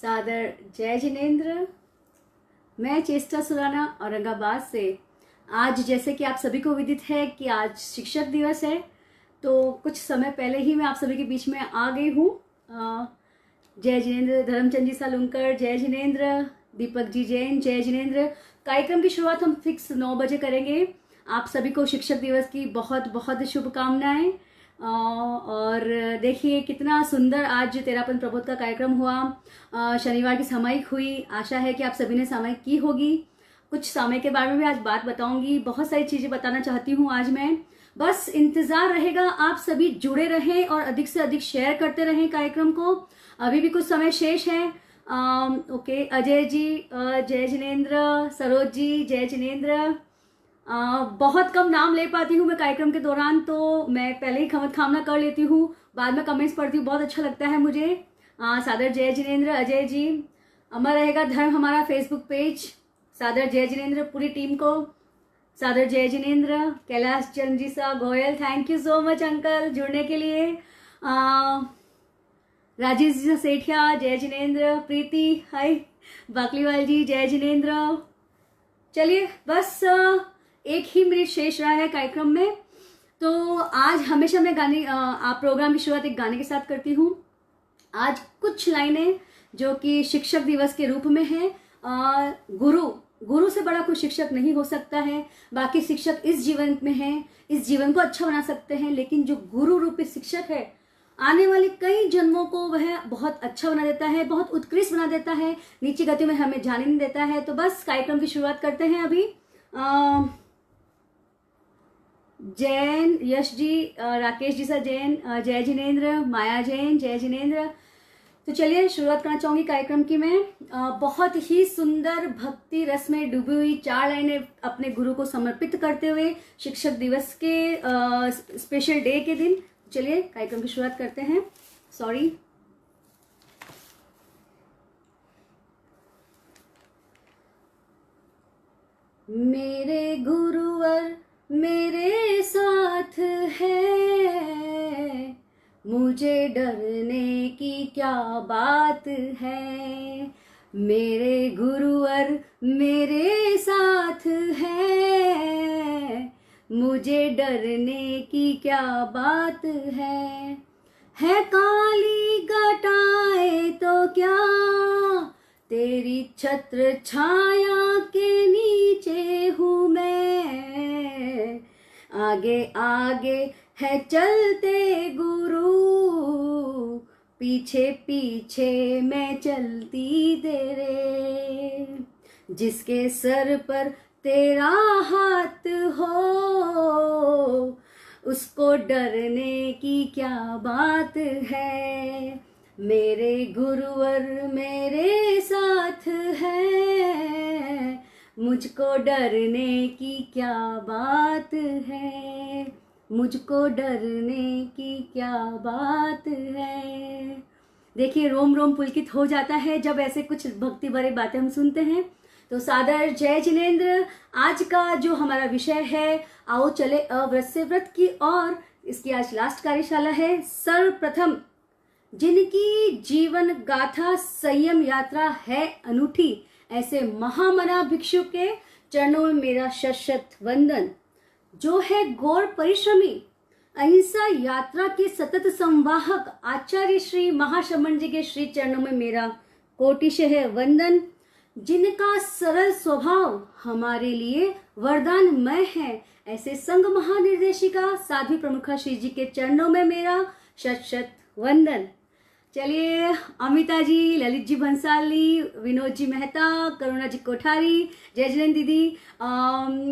सादर जय जिनेंद्र। मैं चेष्टा सुराना औरंगाबाद से। आज जैसे कि आप सभी को विदित है कि आज शिक्षक दिवस है, तो कुछ समय पहले ही मैं आप सभी के बीच में आ गई हूँ। जय जिनेंद्र, धर्मचंद जी सालुंकर जय जिनेंद्र, दीपक जी जैन जय जिनेंद्र। कार्यक्रम की शुरुआत हम फिक्स 9 बजे करेंगे। आप सभी को शिक्षक दिवस की बहुत बहुत शुभकामनाएं। और देखिए कितना सुंदर आज तेरापन प्रबोध का कार्यक्रम हुआ। शनिवार की सामयिक हुई। आशा है कि आप सभी ने सामयिक की होगी। कुछ समय के बारे में भी आज बात बताऊंगी। बहुत सारी चीज़ें बताना चाहती हूँ आज मैं। बस इंतज़ार रहेगा, आप सभी जुड़े रहें और अधिक से अधिक शेयर करते रहें कार्यक्रम को। अभी भी कुछ समय शेष है। ओके, अजय जी जय जिनेंद्र, सरोज जी जय जिनेंद्र। बहुत कम नाम ले पाती हूँ मैं कार्यक्रम के दौरान, तो मैं पहले ही खामना कर लेती हूँ, बाद में कमेंट्स पढ़ती हूँ, बहुत अच्छा लगता है मुझे। सादर जय जिनेंद्र अजय जी। अमर रहेगा धर्म हमारा फेसबुक पेज। सादर जय जिनेंद्र पूरी टीम को। सादर जय जिनेंद्र। कैलाश चंद जी सा Goyal, thank you so much uncle जुड़ने के लिए। राजेश जी सेठिया जय जिनेंद्र। प्रीति हाय। बाकलीवाल जी जय जिनेंद्र। चलिए बस एक ही मिनट शेष रहा है कार्यक्रम में, तो आज हमेशा मैं गाने आप प्रोग्राम की शुरुआत एक गाने के साथ करती हूँ। आज कुछ लाइनें जो कि शिक्षक दिवस के रूप में है। गुरु से बड़ा कोई शिक्षक नहीं हो सकता है। बाकी शिक्षक इस जीवन में है, इस जीवन को अच्छा बना सकते हैं, लेकिन जो गुरु रूपी शिक्षक है आने वाले कई जन्मों को वह बहुत अच्छा बना देता है, बहुत उत्कृष्ट बना देता है, नीची गति में हमें जाने नहीं देता है। तो बस कार्यक्रम की शुरुआत करते हैं अभी। जैन यश जी, राकेश जी सा जैन जय जिनेंद्र, माया जैन जय जिनेंद्र। तो चलिए शुरुआत करना चाहूंगी कार्यक्रम की मैं। बहुत ही सुंदर भक्ति रस में डूबी हुई 4 लाइनें अपने गुरु को समर्पित करते हुए शिक्षक दिवस के स्पेशल डे के दिन चलिए कार्यक्रम की शुरुआत करते हैं। सॉरी। मेरे गुरुवर मेरे साथ है, मुझे डरने की क्या बात है। मेरे गुरुवर मेरे साथ है, मुझे डरने की क्या बात है काली घटाएं तो क्या, तेरी छत्र छाया के नीचे हूँ मैं। आगे आगे है चलते गुरु, पीछे पीछे मैं चलती तेरे। जिसके सर पर तेरा हाथ हो, उसको डरने की क्या बात है। मेरे गुरुवर मेरे साथ है, मुझको डरने की क्या बात है, मुझको डरने की क्या बात है। देखिए रोम रोम पुलकित हो जाता है जब ऐसे कुछ भक्ति भरे बातें हम सुनते हैं। तो सादर जय जिनेंद्र। आज का जो हमारा विषय है, आओ चले अव्रत से व्रत की ओर। इसकी आज लास्ट कार्यशाला है। सर्वप्रथम जिनकी जीवन गाथा संयम यात्रा है अनूठी, ऐसे महामना भिक्षु के चरणों में मेरा शत वंदन। जो है गौर परिश्रमी अहिंसा यात्रा के सतत संवाहक आचार्य श्री महाशमन जी के श्री चरणों में मेरा कोटिशः वंदन। जिनका सरल स्वभाव हमारे लिए वरदानमय है, ऐसे संघ महानिर्देशिका साध्वी प्रमुखा श्री जी के चरणों में मेरा शत वंदन। चलिए अमिता जी, ललित जी भंसाली, विनोद जी मेहता, करुणा जी कोठारी, जय जिनेंद्र दीदी,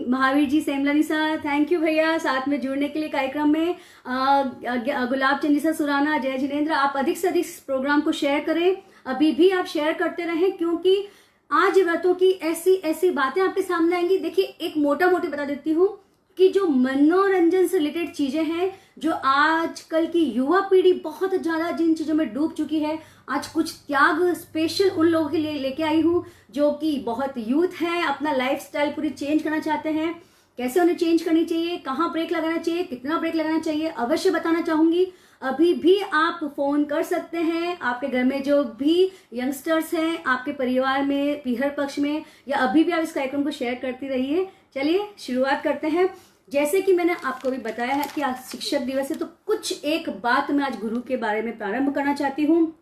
Mahavir ji Semlani sir, thank you भैया साथ में जुड़ने के लिए कार्यक्रम में। गुलाब चंद जी सर सुराना जय जिनेंद्र। आप अधिक से अधिक प्रोग्राम को शेयर करें, अभी भी आप शेयर करते रहें, क्योंकि आज व्रतों की ऐसी ऐसी बातें आपके सामने आएंगी। देखिए एक मोटा मोटी बता देती हूँ कि जो मनोरंजन से रिलेटेड चीजें हैं, जो आजकल की युवा पीढ़ी बहुत ज्यादा जिन चीजों में डूब चुकी है, आज कुछ त्याग स्पेशल उन लोगों के लिए लेके आई हूँ जो कि बहुत यूथ है, अपना लाइफस्टाइल पूरी चेंज करना चाहते हैं। कैसे उन्हें चेंज करनी चाहिए, कहाँ ब्रेक लगाना चाहिए, कितना ब्रेक लगाना चाहिए, अवश्य बताना चाहूंगी। अभी भी आप फोन कर सकते हैं। आपके घर में जो भी यंगस्टर्स हैं, आपके परिवार में, पीहर पक्ष में, या अभी भी आप इस कार्यक्रम को शेयर करती रहिए। चलिए शुरुआत करते हैं। जैसे कि मैंने आपको भी बताया है कि आज शिक्षक दिवस है, तो कुछ एक बात मैं आज गुरु के बारे में प्रारंभ करना चाहती हूँ।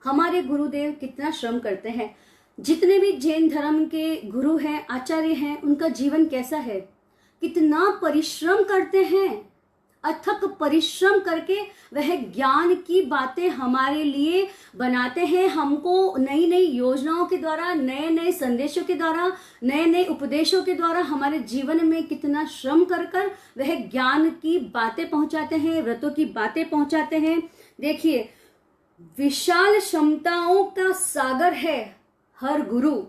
हमारे गुरुदेव कितना श्रम करते हैं। जितने भी जैन धर्म के गुरु हैं, आचार्य हैं, उनका जीवन कैसा है, कितना परिश्रम करते हैं। अथक परिश्रम करके वह ज्ञान की बातें हमारे लिए बनाते हैं। हमको नई नई योजनाओं के द्वारा, नए नए संदेशों के द्वारा, नए नए उपदेशों के द्वारा हमारे जीवन में कितना श्रम कर कर वह ज्ञान की बातें पहुंचाते हैं, व्रतों की बातें पहुंचाते हैं। देखिए, विशाल क्षमताओं का सागर है हर गुरु।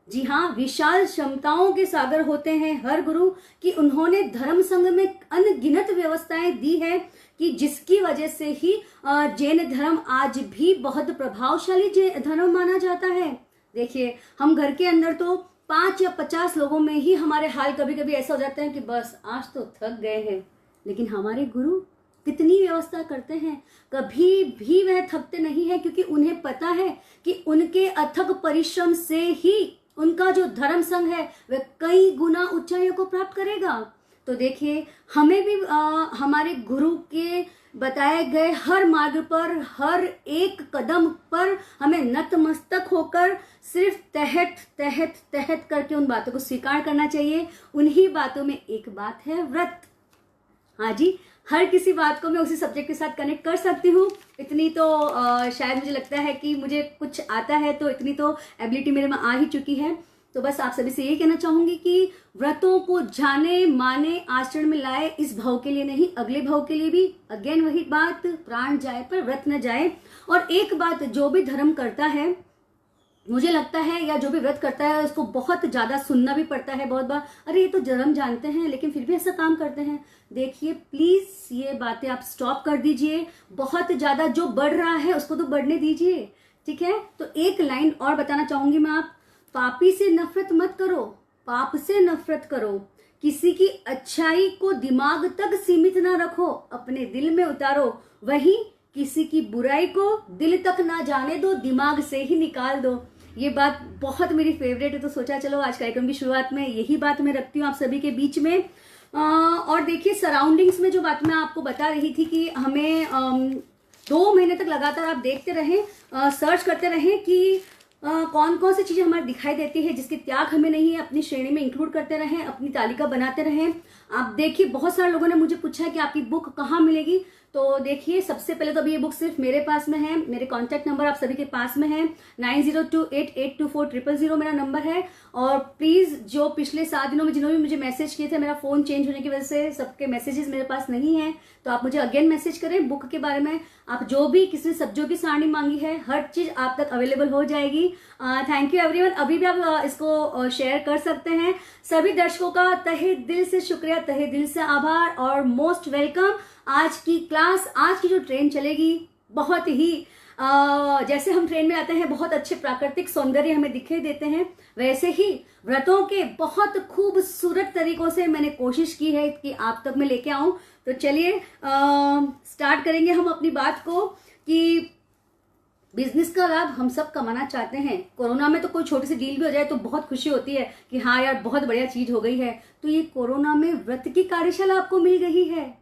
जी हाँ, विशाल क्षमताओं के सागर होते हैं हर गुरु, कि उन्होंने धर्म संघ में अनगिनत व्यवस्थाएं दी है कि जिसकी वजह से ही जैन धर्म आज भी बहुत प्रभावशाली धर्म माना जाता है। देखिए, हम घर के अंदर तो 5 या 50 लोगों में ही हमारे हाल कभी कभी ऐसा हो जाता है कि बस आज तो थक गए हैं, लेकिन हमारे गुरु कितनी व्यवस्था करते हैं, कभी भी वह थकते नहीं है, क्योंकि उन्हें पता है कि उनके अथक परिश्रम से ही उनका जो धर्म संघ है वह कई गुना ऊंचाइयों को प्राप्त करेगा। तो देखिए, हमें भी हमारे गुरु के बताए गए हर मार्ग पर, हर एक कदम पर हमें नतमस्तक होकर सिर्फ तहत तहत तहत करके उन बातों को स्वीकार करना चाहिए। उन्हीं बातों में एक बात है व्रत। हाँ जी, हर किसी बात को मैं उसी सब्जेक्ट के साथ कनेक्ट कर सकती हूँ। इतनी तो शायद मुझे लगता है कि मुझे कुछ आता है, तो इतनी तो एबिलिटी मेरे में आ ही चुकी है। तो बस आप सभी से यही कहना चाहूंगी कि व्रतों को जाने माने आचरण में लाए, इस भाव के लिए नहीं, अगले भाव के लिए भी। अगेन वही बात, प्राण जाए पर व्रत न जाए। और एक बात, जो भी धर्म करता है, मुझे लगता है, या जो भी व्रत करता है, उसको बहुत ज्यादा सुनना भी पड़ता है बहुत बार। अरे ये तो धर्म जानते हैं लेकिन फिर भी ऐसा काम करते हैं। देखिए प्लीज, ये बातें आप स्टॉप कर दीजिए। बहुत ज्यादा जो बढ़ रहा है उसको तो बढ़ने दीजिए, ठीक है। तो एक लाइन और बताना चाहूंगी मैं, आप पापी से नफरत मत करो, पाप से नफरत करो। किसी की अच्छाई को दिमाग तक सीमित ना रखो, अपने दिल में उतारो। वहीं किसी की बुराई को दिल तक ना जाने दो, दिमाग से ही निकाल दो। ये बात बहुत मेरी फेवरेट है, तो सोचा चलो आज कार्यक्रम की शुरुआत में यही बात मैं रखती हूँ आप सभी के बीच में। और देखिए, सराउंडिंग्स में जो बात मैं आपको बता रही थी कि हमें 2 महीने तक लगातार आप देखते रहें, सर्च करते रहें कि कौन कौन सी चीजें हमारे दिखाई देती है जिसके त्याग हमें नहीं है, अपनी श्रेणी में इंक्लूड करते रहें, अपनी तालिका बनाते रहें। आप देखिए, बहुत सारे लोगों ने मुझे पूछा है कि आपकी बुक कहाँ मिलेगी। तो देखिए, सबसे पहले तो अभी ये बुक सिर्फ मेरे पास में है। मेरे कॉन्टैक्ट नंबर आप सभी के पास में है, 9028824000 मेरा नंबर है। और प्लीज, जो पिछले 7 दिनों में जिन्होंने भी मुझे मैसेज किए थे, मेरा फोन चेंज होने की वजह से सबके मैसेजेस मेरे पास नहीं है, तो आप मुझे अगेन मैसेज करें बुक के बारे में। आप जो भी किसी ने भी सारणी मांगी है, हर चीज आप तक अवेलेबल हो जाएगी। Thank you everyone. अभी भी आप इसको शेयर कर सकते हैं। सभी दर्शकों का तहे दिल से शुक्रिया, तहे दिल से आभार और मोस्ट वेलकम। आज की क्लास, आज की जो ट्रेन चलेगी, बहुत ही जैसे हम ट्रेन में आते हैं, बहुत अच्छे प्राकृतिक सौंदर्य हमें दिखाई देते हैं, वैसे ही व्रतों के बहुत खूबसूरत तरीकों से मैंने कोशिश की है कि आप तक मैं लेके आऊं। तो चलिए स्टार्ट करेंगे हम अपनी बात को कि बिजनेस का लाभ हम सब कमाना चाहते हैं। कोरोना में तो कोई छोटी सी डील भी हो जाए तो बहुत खुशी होती है कि हाँ यार, बहुत बढ़िया चीज हो गई है। तो ये कोरोना में व्रत की कार्यशाला आपको मिल गई है,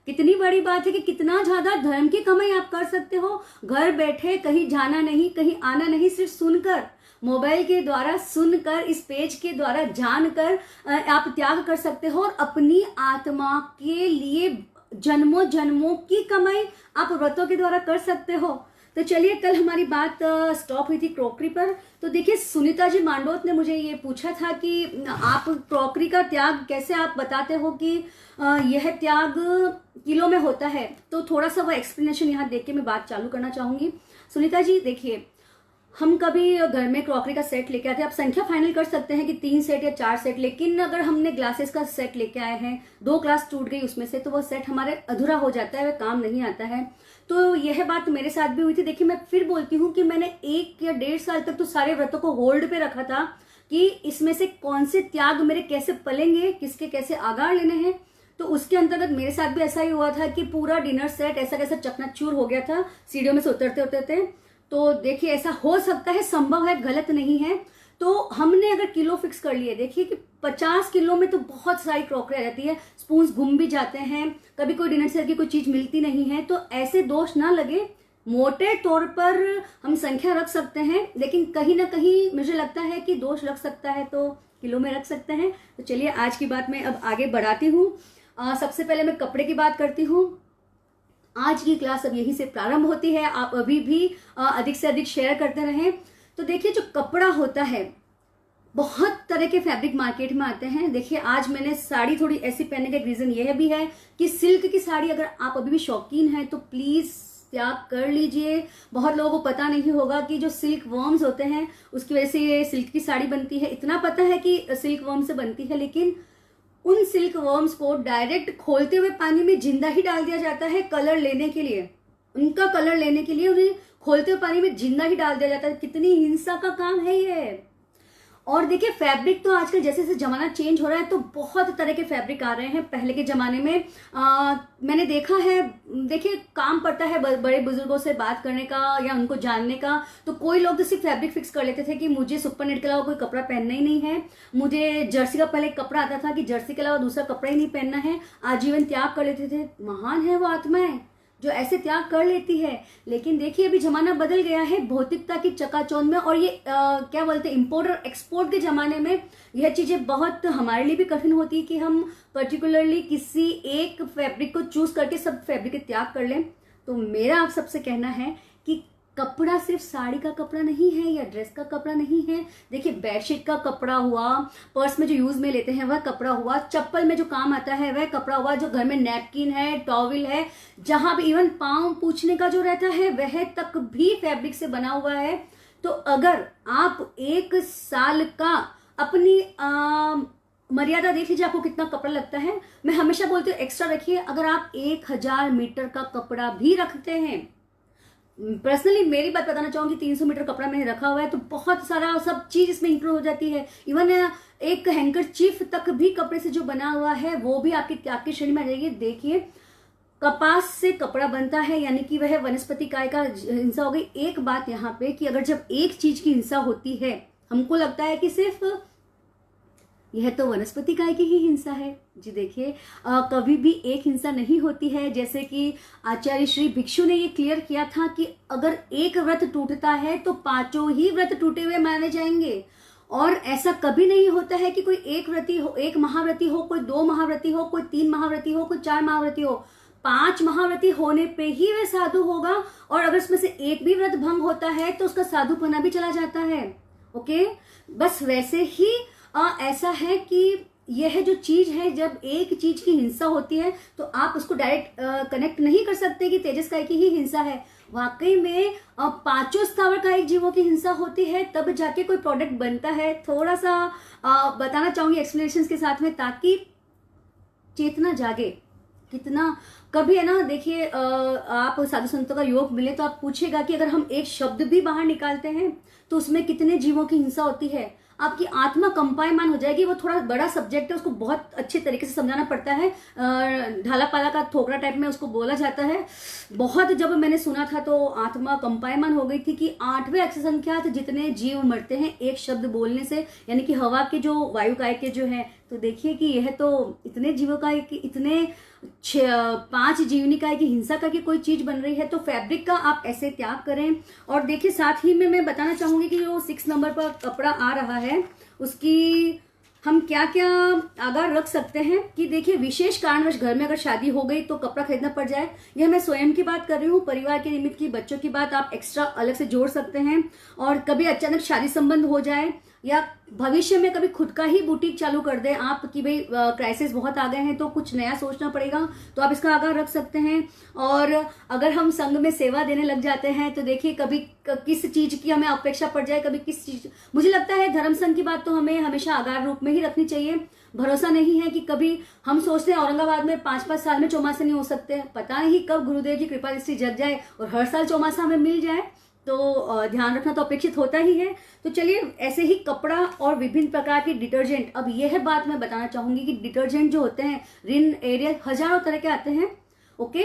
कितनी बड़ी बात है कि कितना ज्यादा धर्म की कमाई आप कर सकते हो घर बैठे। कहीं जाना नहीं, कहीं आना नहीं, सिर्फ सुनकर, मोबाइल के द्वारा सुनकर, इस पेज के द्वारा जानकर आप त्याग कर सकते हो और अपनी आत्मा के लिए जन्मों जन्मों की कमाई आप व्रतों के द्वारा कर सकते हो। तो चलिए, कल हमारी बात स्टॉप हुई थी क्रॉकरी पर। तो देखिए, सुनीता जी मांडोत ने मुझे ये पूछा था कि आप क्रॉकरी का त्याग कैसे आप बताते हो कि यह त्याग किलो में होता है। तो थोड़ा सा वो एक्सप्लेनेशन यहाँ देख के मैं बात चालू करना चाहूंगी। सुनीता जी देखिए, हम कभी घर में क्रॉकरी का सेट लेके आते हैं, आप संख्या फाइनल कर सकते हैं कि 3 सेट या 4 सेट, लेकिन अगर हमने ग्लासेस का सेट लेके आए हैं, 2 ग्लास टूट गई उसमें से, तो वो सेट हमारे अधूरा हो जाता है, वह काम नहीं आता है। तो यह बात मेरे साथ भी हुई थी। देखिए, मैं फिर बोलती हूँ कि मैंने 1 या 1.5 साल तक तो सारे व्रतों को होल्ड पे रखा था कि इसमें से कौन से त्याग मेरे कैसे पलेंगे, किसके कैसे आगार लेने हैं। तो उसके अंतर्गत मेरे साथ भी ऐसा ही हुआ था कि पूरा डिनर सेट ऐसा कैसा चकनाचूर हो गया था सीढ़ियों में से उतरते उतरते। तो देखिए ऐसा हो सकता है, संभव है, गलत नहीं है। तो हमने अगर किलो फिक्स कर लिए, देखिए कि 50 किलो में तो बहुत सारी क्रॉकरी आ जाती है, स्पून्स घूम भी जाते हैं, कभी कोई डिनर सेट की कोई चीज मिलती नहीं है। तो ऐसे दोष ना लगे, मोटे तौर पर हम संख्या रख सकते हैं, लेकिन कहीं ना कहीं मुझे लगता है कि दोष लग सकता है तो किलो में रख सकते हैं। तो चलिए आज की बात मैं अब आगे बढ़ाती हूँ। सबसे पहले मैं कपड़े की बात करती हूँ। आज की क्लास अब यहीं से प्रारंभ होती है, आप अभी भी अधिक से अधिक शेयर करते रहें। तो देखिए जो कपड़ा होता है, बहुत तरह के फैब्रिक मार्केट में आते हैं। देखिए आज मैंने साड़ी थोड़ी ऐसी पहनने का एक रीजन यह भी है कि सिल्क की साड़ी अगर आप अभी भी शौकीन हैं तो प्लीज त्याग कर लीजिए। बहुत लोगों को पता नहीं होगा कि जो सिल्क वर्म्स होते हैं उसकी वजह से ये सिल्क की साड़ी बनती है। इतना पता है कि सिल्क वर्म से बनती है, लेकिन उन सिल्क वर्म्स को डायरेक्ट खोलते हुए पानी में जिंदा ही डाल दिया जाता है कलर लेने के लिए। उनका कलर लेने के लिए उन्हें खोलते हुए पानी में जिंदा ही डाल दिया जाता है। कितनी हिंसा का काम है ये। और देखिए फैब्रिक तो आजकल जैसे जैसे जमाना चेंज हो रहा है तो बहुत तरह के फैब्रिक आ रहे हैं। पहले के जमाने में मैंने देखा है, देखिए काम पड़ता है बड़े बुजुर्गों से बात करने का या उनको जानने का। तो कोई लोग तो सिर्फ फैब्रिक फिक्स कर लेते थे कि मुझे सुपर नेट के अलावा कोई कपड़ा पहनना ही नहीं है। मुझे जर्सी का पहले कपड़ा आता था कि जर्सी के अलावा दूसरा कपड़ा ही नहीं पहनना है। आजीवन त्याग कर लेते थे। महान है वो आत्माएं जो ऐसे त्याग कर लेती है। लेकिन देखिए अभी जमाना बदल गया है भौतिकता की चकाचौंध में, और ये क्या बोलते हैं इंपोर्ट और एक्सपोर्ट के जमाने में यह चीजें बहुत हमारे लिए भी कठिन होती है कि हम पर्टिकुलरली किसी एक फैब्रिक को चूज करके सब फैब्रिक के त्याग कर लें। तो मेरा आप सबसे कहना है कि कपड़ा सिर्फ साड़ी का कपड़ा नहीं है या ड्रेस का कपड़ा नहीं है। देखिए बेडशीट का कपड़ा हुआ, पर्स में जो यूज में लेते हैं वह कपड़ा हुआ, चप्पल में जो काम आता है वह कपड़ा हुआ, जो घर में नैपकिन है, टॉवल है, जहां भी इवन पांव पूछने का जो रहता है वह तक भी फैब्रिक से बना हुआ है। तो अगर आप 1 साल का अपनी मर्यादा देख लीजिए आपको कितना कपड़ा लगता है। मैं हमेशा बोलती हूँ एक्स्ट्रा रखिए। अगर आप 1000 मीटर का कपड़ा भी रखते हैं, पर्सनली मेरी बात बताना चाहूंगी, 300 मीटर कपड़ा मैंने रखा हुआ है तो बहुत सारा सब चीज इसमें इंक्लूड हो जाती है। इवन एक हैंकर चीफ तक भी कपड़े से जो बना हुआ है वो भी आपकी त्याग की श्रेणी में आ जाएगी। देखिए कपास से कपड़ा बनता है, यानी कि वह वनस्पति काय का हिंसा हो गई। एक बात यहाँ पे कि अगर जब एक चीज की हिंसा होती है, हमको लगता है कि सिर्फ यह तो वनस्पति काय की ही हिंसा है। जी देखिए कभी भी एक हिंसा नहीं होती है। जैसे कि आचार्य श्री भिक्षु ने ये क्लियर किया था कि अगर एक व्रत टूटता है तो 5 ही व्रत टूटे हुए माने जाएंगे। और ऐसा कभी नहीं होता है कि कोई एक व्रती हो, एक महाव्रती हो, कोई 2 महाव्रती हो, कोई 3 महाव्रती हो, कोई 4 महाव्रती हो। 5 महाव्रती होने पे ही वह साधु होगा। और अगर उसमें से एक भी व्रत भंग होता है तो उसका साधुपना भी चला जाता है। ओके, बस वैसे ही ऐसा है कि यह जो चीज है, जब एक चीज की हिंसा होती है तो आप उसको डायरेक्ट कनेक्ट नहीं कर सकते कि तेजस काय की ही हिंसा है। वाकई में 5 स्थावर कायिक जीवों की हिंसा होती है तब जाके कोई प्रोडक्ट बनता है। थोड़ा सा बताना चाहूंगी एक्सप्लेनेशन के साथ में, ताकि चेतना जागे। कितना कभी है ना, देखिए आप साधु संतों का योग मिले तो आप पूछेगा कि अगर हम एक शब्द भी बाहर निकालते हैं तो उसमें कितने जीवों की हिंसा होती है। आपकी आत्मा कंपायमान हो जाएगी। वो थोड़ा बड़ा सब्जेक्ट है, उसको बहुत अच्छे तरीके से समझाना पड़ता है। ढाला पाला का थोकरा टाइप में उसको बोला जाता है। बहुत जब मैंने सुना था तो आत्मा कंपायमान हो गई थी कि 8वें अक्षसंख्यात जितने जीव मरते हैं एक शब्द बोलने से, यानी कि हवा के जो वायु काय के जो है। तो देखिए कि यह तो इतने जीवों का इतने 5 जीवनी काय की हिंसा करके कोई चीज बन रही है। तो फैब्रिक का आप ऐसे त्याग करें। और देखिए साथ ही में मैं बताना चाहूंगी कि जो 6 नंबर पर कपड़ा आ रहा है उसकी हम क्या क्या आगाह रख सकते हैं। कि देखिए विशेष कारणवश घर में अगर शादी हो गई तो कपड़ा खरीदना पड़ जाए, यह मैं स्वयं की बात कर रही हूँ। परिवार के निमित्त की बच्चों की बात आप एक्स्ट्रा अलग से जोड़ सकते हैं। और कभी अचानक शादी संबंध हो जाए या भविष्य में कभी खुद का ही बुटीक चालू कर दे आप कि भाई क्राइसिस बहुत आ गए हैं तो कुछ नया सोचना पड़ेगा, तो आप इसका आगाह रख सकते हैं। और अगर हम संघ में सेवा देने लग जाते हैं तो देखिए कभी किस चीज की हमें अपेक्षा पड़ जाए, कभी किस चीज। मुझे लगता है धर्म संघ की बात तो हमें हमेशा आगाह रूप में ही रखनी चाहिए। भरोसा नहीं है कि कभी हम सोचते हैं औरंगाबाद में 5-5 साल में चौमासे नहीं हो सकते। पता नहीं कब गुरुदेव की कृपा दृष्टि जग जाए और हर साल चौमासा हमें मिल जाए। तो ध्यान रखना तो अपेक्षित होता ही है। तो चलिए, ऐसे ही कपड़ा और विभिन्न प्रकार के डिटर्जेंट, अब यह बात मैं बताना चाहूंगी कि डिटर्जेंट जो होते हैं, रिन, एरियल, हजारों तरह के आते हैं। ओके,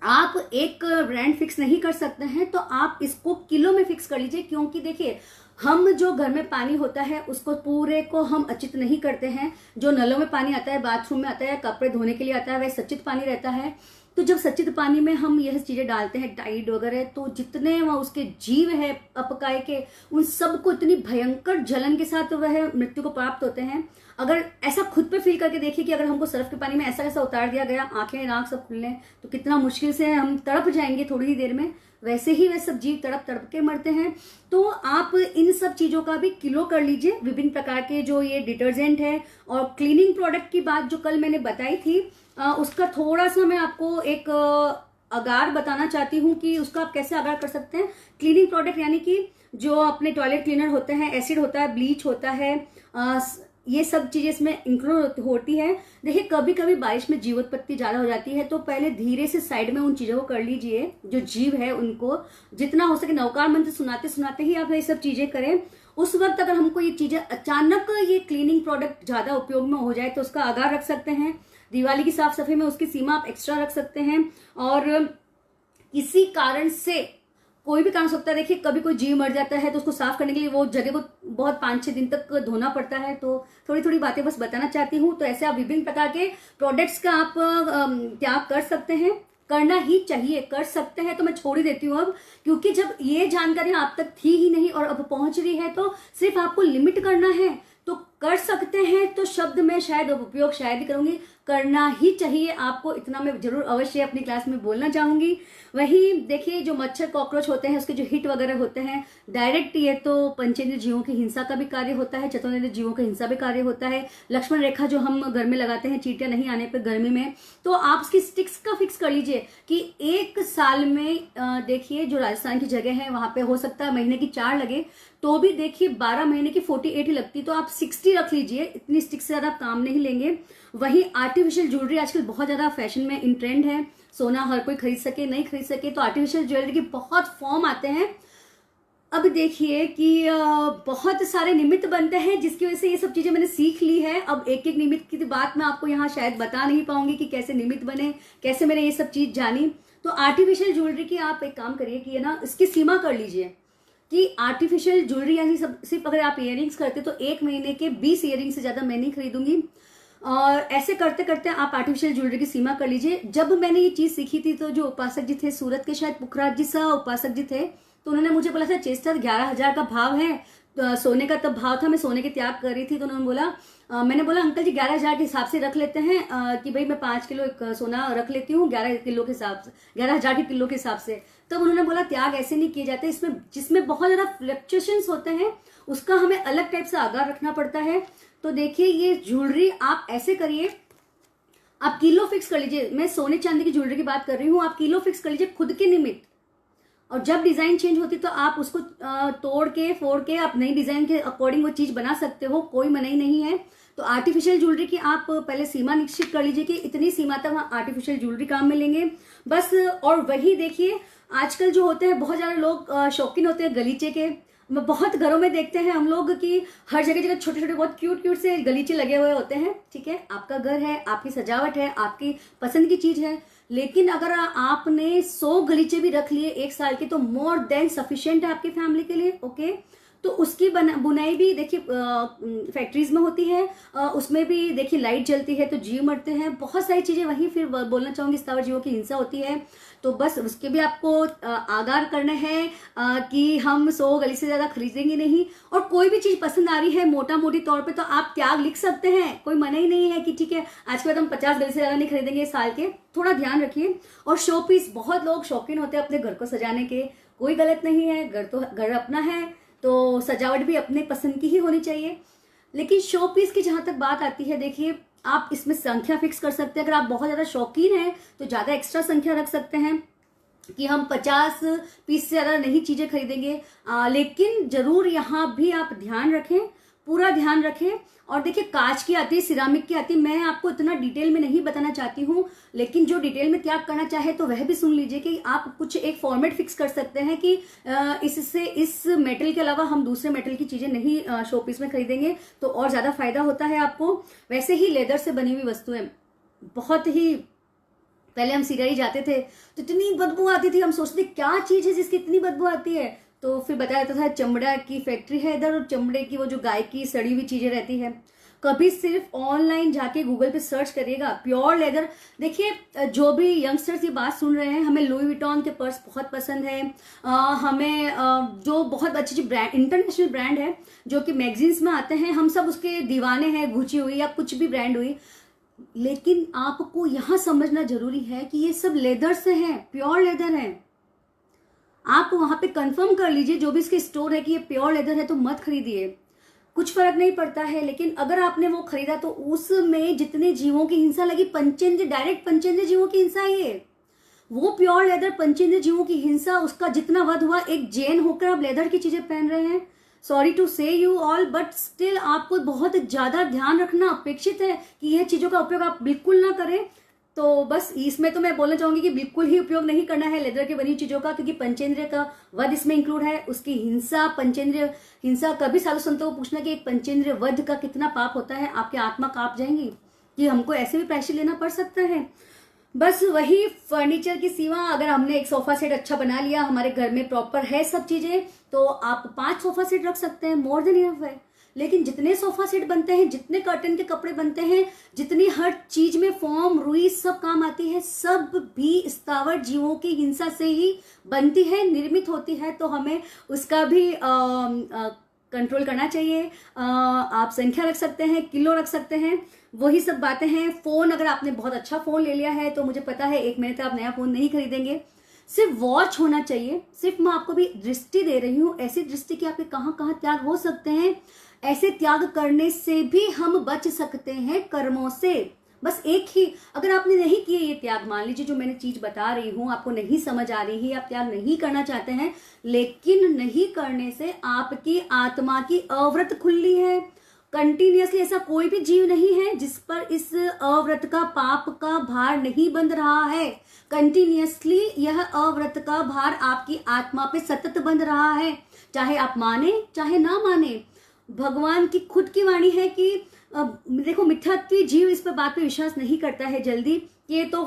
आप एक ब्रांड फिक्स नहीं कर सकते हैं, तो आप इसको किलो में फिक्स कर लीजिए। क्योंकि देखिए, हम जो घर में पानी होता है उसको पूरे को हम अचित नहीं करते हैं। जो नलों में पानी आता है, बाथरूम में आता है, कपड़े धोने के लिए आता है, वह सचित पानी रहता है। तो जब सचित पानी में हम यह चीजें डालते हैं, टाइड वगैरह, तो जितने वह उसके जीव है अपकाय के, उन सबको इतनी भयंकर जलन के साथ वह मृत्यु को प्राप्त होते हैं। अगर ऐसा खुद पे फील करके देखिए कि अगर हमको सर्फ के पानी में ऐसा कैसा उतार दिया गया, आंखें नाक सब खुल लें, तो कितना मुश्किल से हम तड़प जाएंगे थोड़ी ही देर में। वैसे ही वह सब जीव तड़प तड़प के मरते हैं। तो आप इन सब चीजों का भी किलो कर लीजिए, विभिन्न प्रकार के जो ये डिटर्जेंट है। और क्लीनिंग प्रोडक्ट की बात जो कल मैंने बताई थी, उसका थोड़ा सा मैं आपको एक अगार बताना चाहती हूँ कि उसका आप कैसे अगार कर सकते हैं। क्लीनिंग प्रोडक्ट यानी कि जो अपने टॉयलेट क्लीनर होते हैं, एसिड होता है, ब्लीच होता है, ये सब चीजें इसमें इंक्लूड होती है। देखिए, कभी कभी बारिश में जीवोत्पत्ति ज्यादा हो जाती है, तो पहले धीरे से साइड में उन चीजों को कर लीजिए। जो जीव है उनको जितना हो सके नवकार मंत्र सुनाते सुनाते ही आप ये सब चीजें करें। उस वक्त अगर हमको ये चीजें अचानक ये क्लीनिंग प्रोडक्ट ज्यादा उपयोग में हो जाए तो उसका आगार रख सकते हैं। दिवाली की साफ सफाई में उसकी सीमा आप एक्स्ट्रा रख सकते हैं। और किसी कारण से, कोई भी कारण हो सकता है, देखिए कभी कोई जीव मर जाता है तो उसको साफ करने के लिए वो जगह को बहुत 5-6 दिन तक धोना पड़ता है। तो थोड़ी थोड़ी बातें बस बताना चाहती हूँ। तो ऐसे आप विभिन्न प्रकार के प्रोडक्ट्स का आप त्याग कर सकते हैं, करना ही चाहिए। कर सकते हैं तो मैं छोड़ ही देती हूँ अब, क्योंकि जब ये जानकारी आप तक थी ही नहीं और अब पहुंच रही है, तो सिर्फ आपको लिमिट करना है। तो कर सकते हैं तो शब्द में शायद उपयोग शायद ही करूंगी, करना ही चाहिए आपको, इतना मैं जरूर अवश्य अपनी क्लास में बोलना चाहूंगी। वही देखिए, जो मच्छर कॉकरोच होते हैं उसके जो हिट वगैरह होते हैं, डायरेक्ट ये तो पंचेंद्रिय जीवों की हिंसा का भी कार्य होता है, चतुर्वेद जीवों की हिंसा भी कार्य होता है। लक्ष्मण रेखा जो हम घर में लगाते हैं चींटियां नहीं आने पर गर्मी में, तो आप उसकी स्टिक्स का फिक्स कर लीजिए कि 1 साल में देखिए जो राजस्थान की जगह है वहां पे हो सकता है महीने की 4 लगे, तो भी देखिए 12 महीने की 48 ही लगती, तो आप 60 रख लीजिए। इतनी स्टिक से ज्यादा काम नहीं लेंगे। वही आर्टिफिशियल ज्वेलरी आजकल बहुत ज्यादा फैशन में इन ट्रेंड है। सोना हर कोई खरीद सके नहीं खरीद सके, तो आर्टिफिशियल ज्वेलरी के बहुत फॉर्म आते हैं। अब देखिए कि बहुत सारे निमित्त बनते हैं, जिसकी वजह से ये सब चीजें मैंने सीख ली है। अब एक एक निमित्त की बात मैं आपको यहाँ शायद बता नहीं पाऊंगी कि कैसे निमित्त बने, कैसे मैंने ये सब चीज जानी। तो आर्टिफिशियल ज्वेलरी की आप एक काम करिए कि ना, इसकी सीमा कर लीजिए कि आर्टिफिशियल ज्वेलरी यानी सिर्फ अगर आप इयररिंग्स करते तो 1 महीने के 20 इयररिंग्स से ज्यादा मैं नहीं खरीदूंगी। और ऐसे करते करते आप आर्टिफिशियल ज्वेलरी की सीमा कर लीजिए। जब मैंने ये चीज सीखी थी तो जो उपासक जी थे सूरत के, शायद पुखराज जी सा उपासक जी थे, तो उन्होंने मुझे बोला था चेस्टर 11,000 का भाव है, तो सोने का तब भाव था, मैं सोने के त्याग कर रही थी। तो उन्होंने बोला मैंने बोला अंकल जी 11,000 के हिसाब से रख लेते हैं कि भाई मैं 5 किलो सोना रख लेती हूँ 11 किलो के हिसाब से, 11,000 के किलो के हिसाब से। तब उन्होंने बोला त्याग ऐसे नहीं किए जाते, इसमें जिसमें बहुत ज्यादा फ्लक्चुएशंस होते हैं उसका हमें अलग टाइप से आगाह रखना पड़ता है। तो देखिए, ये ज्वेलरी आप ऐसे करिए, आप किलो फिक्स कर लीजिए। मैं सोने चांदी की ज्वेलरी की बात कर रही हूँ, आप किलो फिक्स कर लीजिए खुद के निमित्त। और जब डिजाइन चेंज होती तो आप उसको तोड़ के फोड़ के आप नई डिजाइन के अकॉर्डिंग वो चीज बना सकते हो, कोई मनाही नहीं है। तो आर्टिफिशियल ज्वेलरी की आप पहले सीमा निश्चित कर लीजिए कि इतनी सीमा तक हम आर्टिफिशियल ज्वेलरी काम में लेंगे बस। और वही देखिए, आजकल जो होते हैं बहुत ज्यादा लोग शौकीन होते हैं गलीचे के। बहुत घरों में देखते हैं हम लोग कि हर जगह जगह छोटे छोटे बहुत क्यूट क्यूट से गलीचे लगे हुए होते हैं। ठीक है, आपका घर है, आपकी सजावट है, आपकी पसंद की चीज है, लेकिन अगर आपने 100 गलीचे भी रख लिए 1 साल के, तो मोर देन सफिशिएंट है आपकी फैमिली के लिए। ओके, तो उसकी बुनाई भी देखिए फैक्ट्रीज में होती है, उसमें भी देखिए लाइट जलती है तो जीव मरते हैं, बहुत सारी चीजें। वहीं फिर बोलना चाहूंगी स्थावर जीवों की हिंसा होती है, तो बस उसके भी आपको आगाह करना है कि हम 100 गली से ज्यादा खरीदेंगे नहीं। और कोई भी चीज पसंद आ रही है मोटा मोटी तौर पे, तो आप त्याग लिख सकते हैं, कोई मना ही नहीं है कि ठीक है आज के बाद हम 50 गली से ज्यादा नहीं खरीदेंगे साल के। थोड़ा ध्यान रखिए। और शो पीस, बहुत लोग शौकीन होते हैं अपने घर को सजाने के, कोई गलत नहीं है, घर तो घर अपना है, तो सजावट भी अपने पसंद की ही होनी चाहिए। लेकिन शो पीस की जहां तक बात आती है, देखिए आप इसमें संख्या फिक्स कर सकते हैं। अगर आप बहुत ज्यादा शौकीन हैं तो ज्यादा एक्स्ट्रा संख्या रख सकते हैं कि हम 50 पीस से ज्यादा नहीं चीजें खरीदेंगे। लेकिन जरूर यहाँ भी आप ध्यान रखें, पूरा ध्यान रखें। और देखिए कांच की आती है, सिरामिक की आती है, मैं आपको इतना डिटेल में नहीं बताना चाहती हूँ, लेकिन जो डिटेल में त्याग करना चाहे तो वह भी सुन लीजिए कि आप कुछ एक फॉर्मेट फिक्स कर सकते हैं कि इससे इस मेटल के अलावा हम दूसरे मेटल की चीजें नहीं शोपीस में खरीदेंगे तो और ज्यादा फायदा होता है आपको। वैसे ही लेदर से बनी हुई वस्तुएं बहुत ही, पहले हम सिराई जाते थे तो इतनी बदबू आती थी, हम सोचते क्या चीज है जिसकी इतनी बदबू आती है, तो फिर बताया जाता था चमड़ा की फैक्ट्री है इधर, और चमड़े की वो जो गाय की सड़ी हुई चीजें रहती है। कभी सिर्फ ऑनलाइन जाके गूगल पे सर्च करिएगा प्योर लेदर। देखिए जो भी यंगस्टर्स ये बात सुन रहे हैं, हमें लुई विटॉन के पर्स बहुत पसंद है, हमें जो बहुत अच्छी ब्रांड, इंटरनेशनल ब्रांड है जो कि मैगजीन्स में आते हैं, हम सब उसके दीवाने हैं, गुची हुई या कुछ भी ब्रांड हुई, लेकिन आपको यहां समझना जरूरी है कि ये सब लेदर से है, प्योर लेदर है। आप वहां पे कंफर्म कर लीजिए जो भी इसके स्टोर है कि ये प्योर लेदर है, तो मत खरीदिए, कुछ फर्क नहीं पड़ता है। लेकिन अगर आपने वो खरीदा तो उसमें जितने जीवों की हिंसा लगी, पंचेंद्र, डायरेक्ट पंचेंद्र जीवों की हिंसा है ये, वो प्योर लेदर पंचेंद्र जीवों की हिंसा, उसका जितना वध हुआ, एक जैन होकर आप लेदर की चीजें पहन रहे हैं। सॉरी टू से यू ऑल, बट स्टिल आपको बहुत ज्यादा ध्यान रखना अपेक्षित है कि यह चीजों का उपयोग आप बिल्कुल ना करें। तो बस इसमें तो मैं बोलना चाहूंगी कि बिल्कुल ही उपयोग नहीं करना है लेदर की बनी चीजों का, क्योंकि पंचेंद्रिय का वध इसमें इंक्लूड है, उसकी हिंसा, पंचेंद्रिय हिंसा। कभी साधु संतों को पूछना कि एक पंचेंद्रिय वध का कितना पाप होता है, आपकी आत्मा कांप जाएंगी कि हमको ऐसे भी प्रायश्चित लेना पड़ सकता है। बस वही फर्नीचर की सीमा, अगर हमने एक सोफा सेट अच्छा बना लिया, हमारे घर में प्रॉपर है सब चीजें, तो आप 5 सोफा सेट रख सकते हैं, मोर देन इनफ है। लेकिन जितने सोफा सेट बनते हैं, जितने कर्टन के कपड़े बनते हैं, जितनी हर चीज में फॉर्म, रुई सब काम आती है, सब भी स्थावर जीवों की हिंसा से ही बनती है, निर्मित होती है। तो हमें उसका भी कंट्रोल करना चाहिए। आप संख्या रख सकते हैं, किलो रख सकते हैं, वही सब बातें हैं। फोन, अगर आपने बहुत अच्छा फोन ले लिया है तो मुझे पता है 1 महीने तक आप नया फोन नहीं खरीदेंगे। सिर्फ वॉच होना चाहिए। सिर्फ मैं आपको भी दृष्टि दे रही हूँ, ऐसी दृष्टि कि आपके कहाँ कहाँ त्याग हो सकते हैं। ऐसे त्याग करने से भी हम बच सकते हैं कर्मों से। बस एक ही, अगर आपने नहीं किए ये त्याग, मान लीजिए जो मैंने चीज बता रही हूं आपको नहीं समझ आ रही है, आप त्याग नहीं करना चाहते हैं, लेकिन नहीं करने से आपकी आत्मा की अव्रत खुली है। कंटिन्यूअसली ऐसा कोई भी जीव नहीं है जिस पर इस अव्रत का, पाप का भार नहीं बंध रहा है। कंटिन्यूअसली यह अव्रत का भार आपकी आत्मा पे सतत बंध रहा है, चाहे आप माने चाहे ना माने। भगवान की खुद की वाणी है कि देखो, मिथ्यात्वी जीव इस पर बात पे विश्वास नहीं करता है जल्दी, ये तो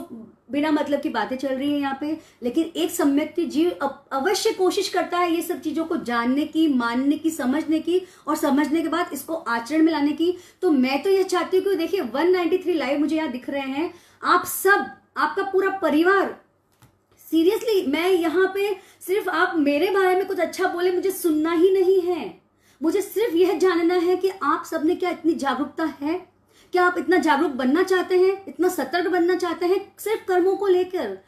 बिना मतलब की बातें चल रही है यहाँ पे। लेकिन एक सम्यक्ति जीव अवश्य कोशिश करता है ये सब चीजों को जानने की, मानने की, समझने की, और समझने के बाद इसको आचरण में लाने की। तो मैं तो यह चाहती हूँ कि देखिए 193 लाइव मुझे यहाँ दिख रहे हैं, आप सब, आपका पूरा परिवार, सीरियसली मैं यहाँ पे सिर्फ आप मेरे बारे में कुछ अच्छा बोले, मुझे सुनना ही नहीं है। मुझे सिर्फ यह जानना है कि आप सबने क्या इतनी जागरूकता है, क्या आप इतना जागरूक बनना चाहते हैं, इतना सतर्क बनना चाहते हैं सिर्फ कर्मों को लेकर।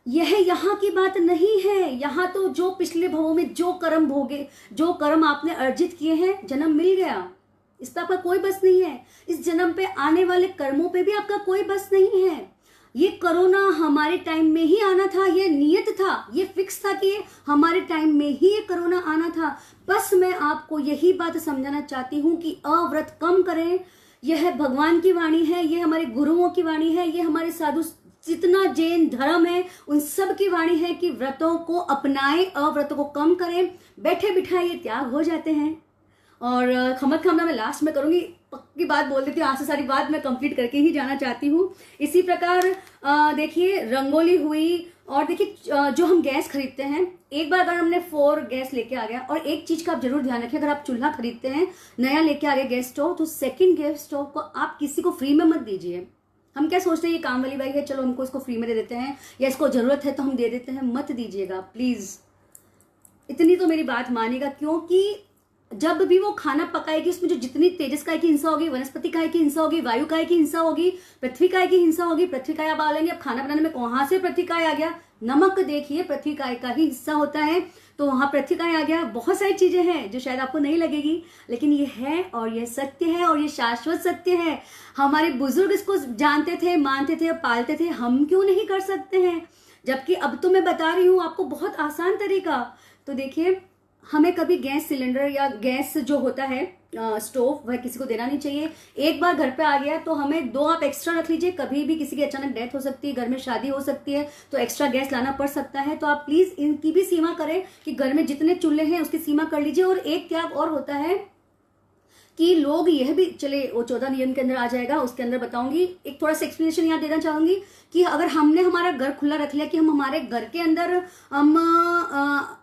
यह यहाँ की बात नहीं है। यहाँ तो जो पिछले भवों में जो कर्म भोगे, जो कर्म आपने अर्जित किए हैं, जन्म मिल गया, इस पर आपका कोई बस नहीं है। इस जन्म पे आने वाले कर्मों पे भी आपका कोई बस नहीं है। ये कोरोना हमारे टाइम में ही आना था, ये नियत था, ये फिक्स था कि हमारे टाइम में ही ये कोरोना आना था। बस मैं आपको यही बात समझाना चाहती हूँ कि अव्रत कम करें। यह भगवान की वाणी है, ये हमारे गुरुओं की वाणी है, ये हमारे साधु, जितना जैन धर्म है उन सब की वाणी है कि व्रतों को अपनाएं, अव्रतों को कम करें। बैठे बिठाए ये त्याग हो जाते हैं। और खमत खामना मैं लास्ट में करूंगी, पक्की बात बोल देती हूँ, आज से सारी बात मैं कंप्लीट करके ही जाना चाहती हूँ। इसी प्रकार देखिए रंगोली हुई, और देखिए जो हम गैस खरीदते हैं, एक बार अगर हमने 4 गैस लेके आ गया, और एक चीज का आप जरूर ध्यान रखिए, अगर आप चूल्हा खरीदते हैं नया लेके आ गए गैस स्टोव, तो सेकंड गैस स्टोव को आप किसी को फ्री में मत दीजिए। हम क्या सोचते हैं ये काम वाली बाई है, चलो हमको इसको फ्री में दे देते हैं, या इसको जरूरत है तो हम दे देते हैं। मत दीजिएगा प्लीज, इतनी तो मेरी बात मानेगा। क्योंकि जब भी वो खाना पकाएगी उसमें जो जितनी तेजस काय की हिंसा होगी, वनस्पति काय की हिंसा होगी, वायु काय की हिंसा होगी, पृथ्वी काय की हिंसा होगी। पृथ्वी काय आप बोलेंगे अब खाना बनाने में कहां से पृथ्वी काय आ गया? नमक देखिए पृथ्वी काय का ही हिस्सा होता है, तो वहां पृथ्वी काय आ गया। बहुत सारी चीजें हैं जो शायद आपको नहीं लगेगी, लेकिन ये है और ये सत्य है, और ये शाश्वत सत्य है। हमारे बुजुर्ग इसको जानते थे, मानते थे, पालते थे, हम क्यों नहीं कर सकते हैं? जबकि अब तो मैं बता रही हूँ आपको बहुत आसान तरीका। तो देखिए हमें कभी गैस सिलेंडर या गैस जो होता है स्टोव, वह किसी को देना नहीं चाहिए। एक बार घर पे आ गया तो हमें 2 आप एक्स्ट्रा रख लीजिए, कभी भी किसी की अचानक डेथ हो सकती है, घर में शादी हो सकती है, तो एक्स्ट्रा गैस लाना पड़ सकता है। तो आप प्लीज इनकी भी सीमा करें कि घर में जितने चूल्हे हैं उसकी सीमा कर लीजिए। और एक त्याग और होता है कि लोग यह भी, चले वो 14 नियम के अंदर आ जाएगा, उसके अंदर बताऊंगी। एक थोड़ा सा एक्सप्लेनेशन यहाँ देना चाहूंगी कि अगर हमने हमारा घर खुला रख लिया कि हम हमारे घर के अंदर हम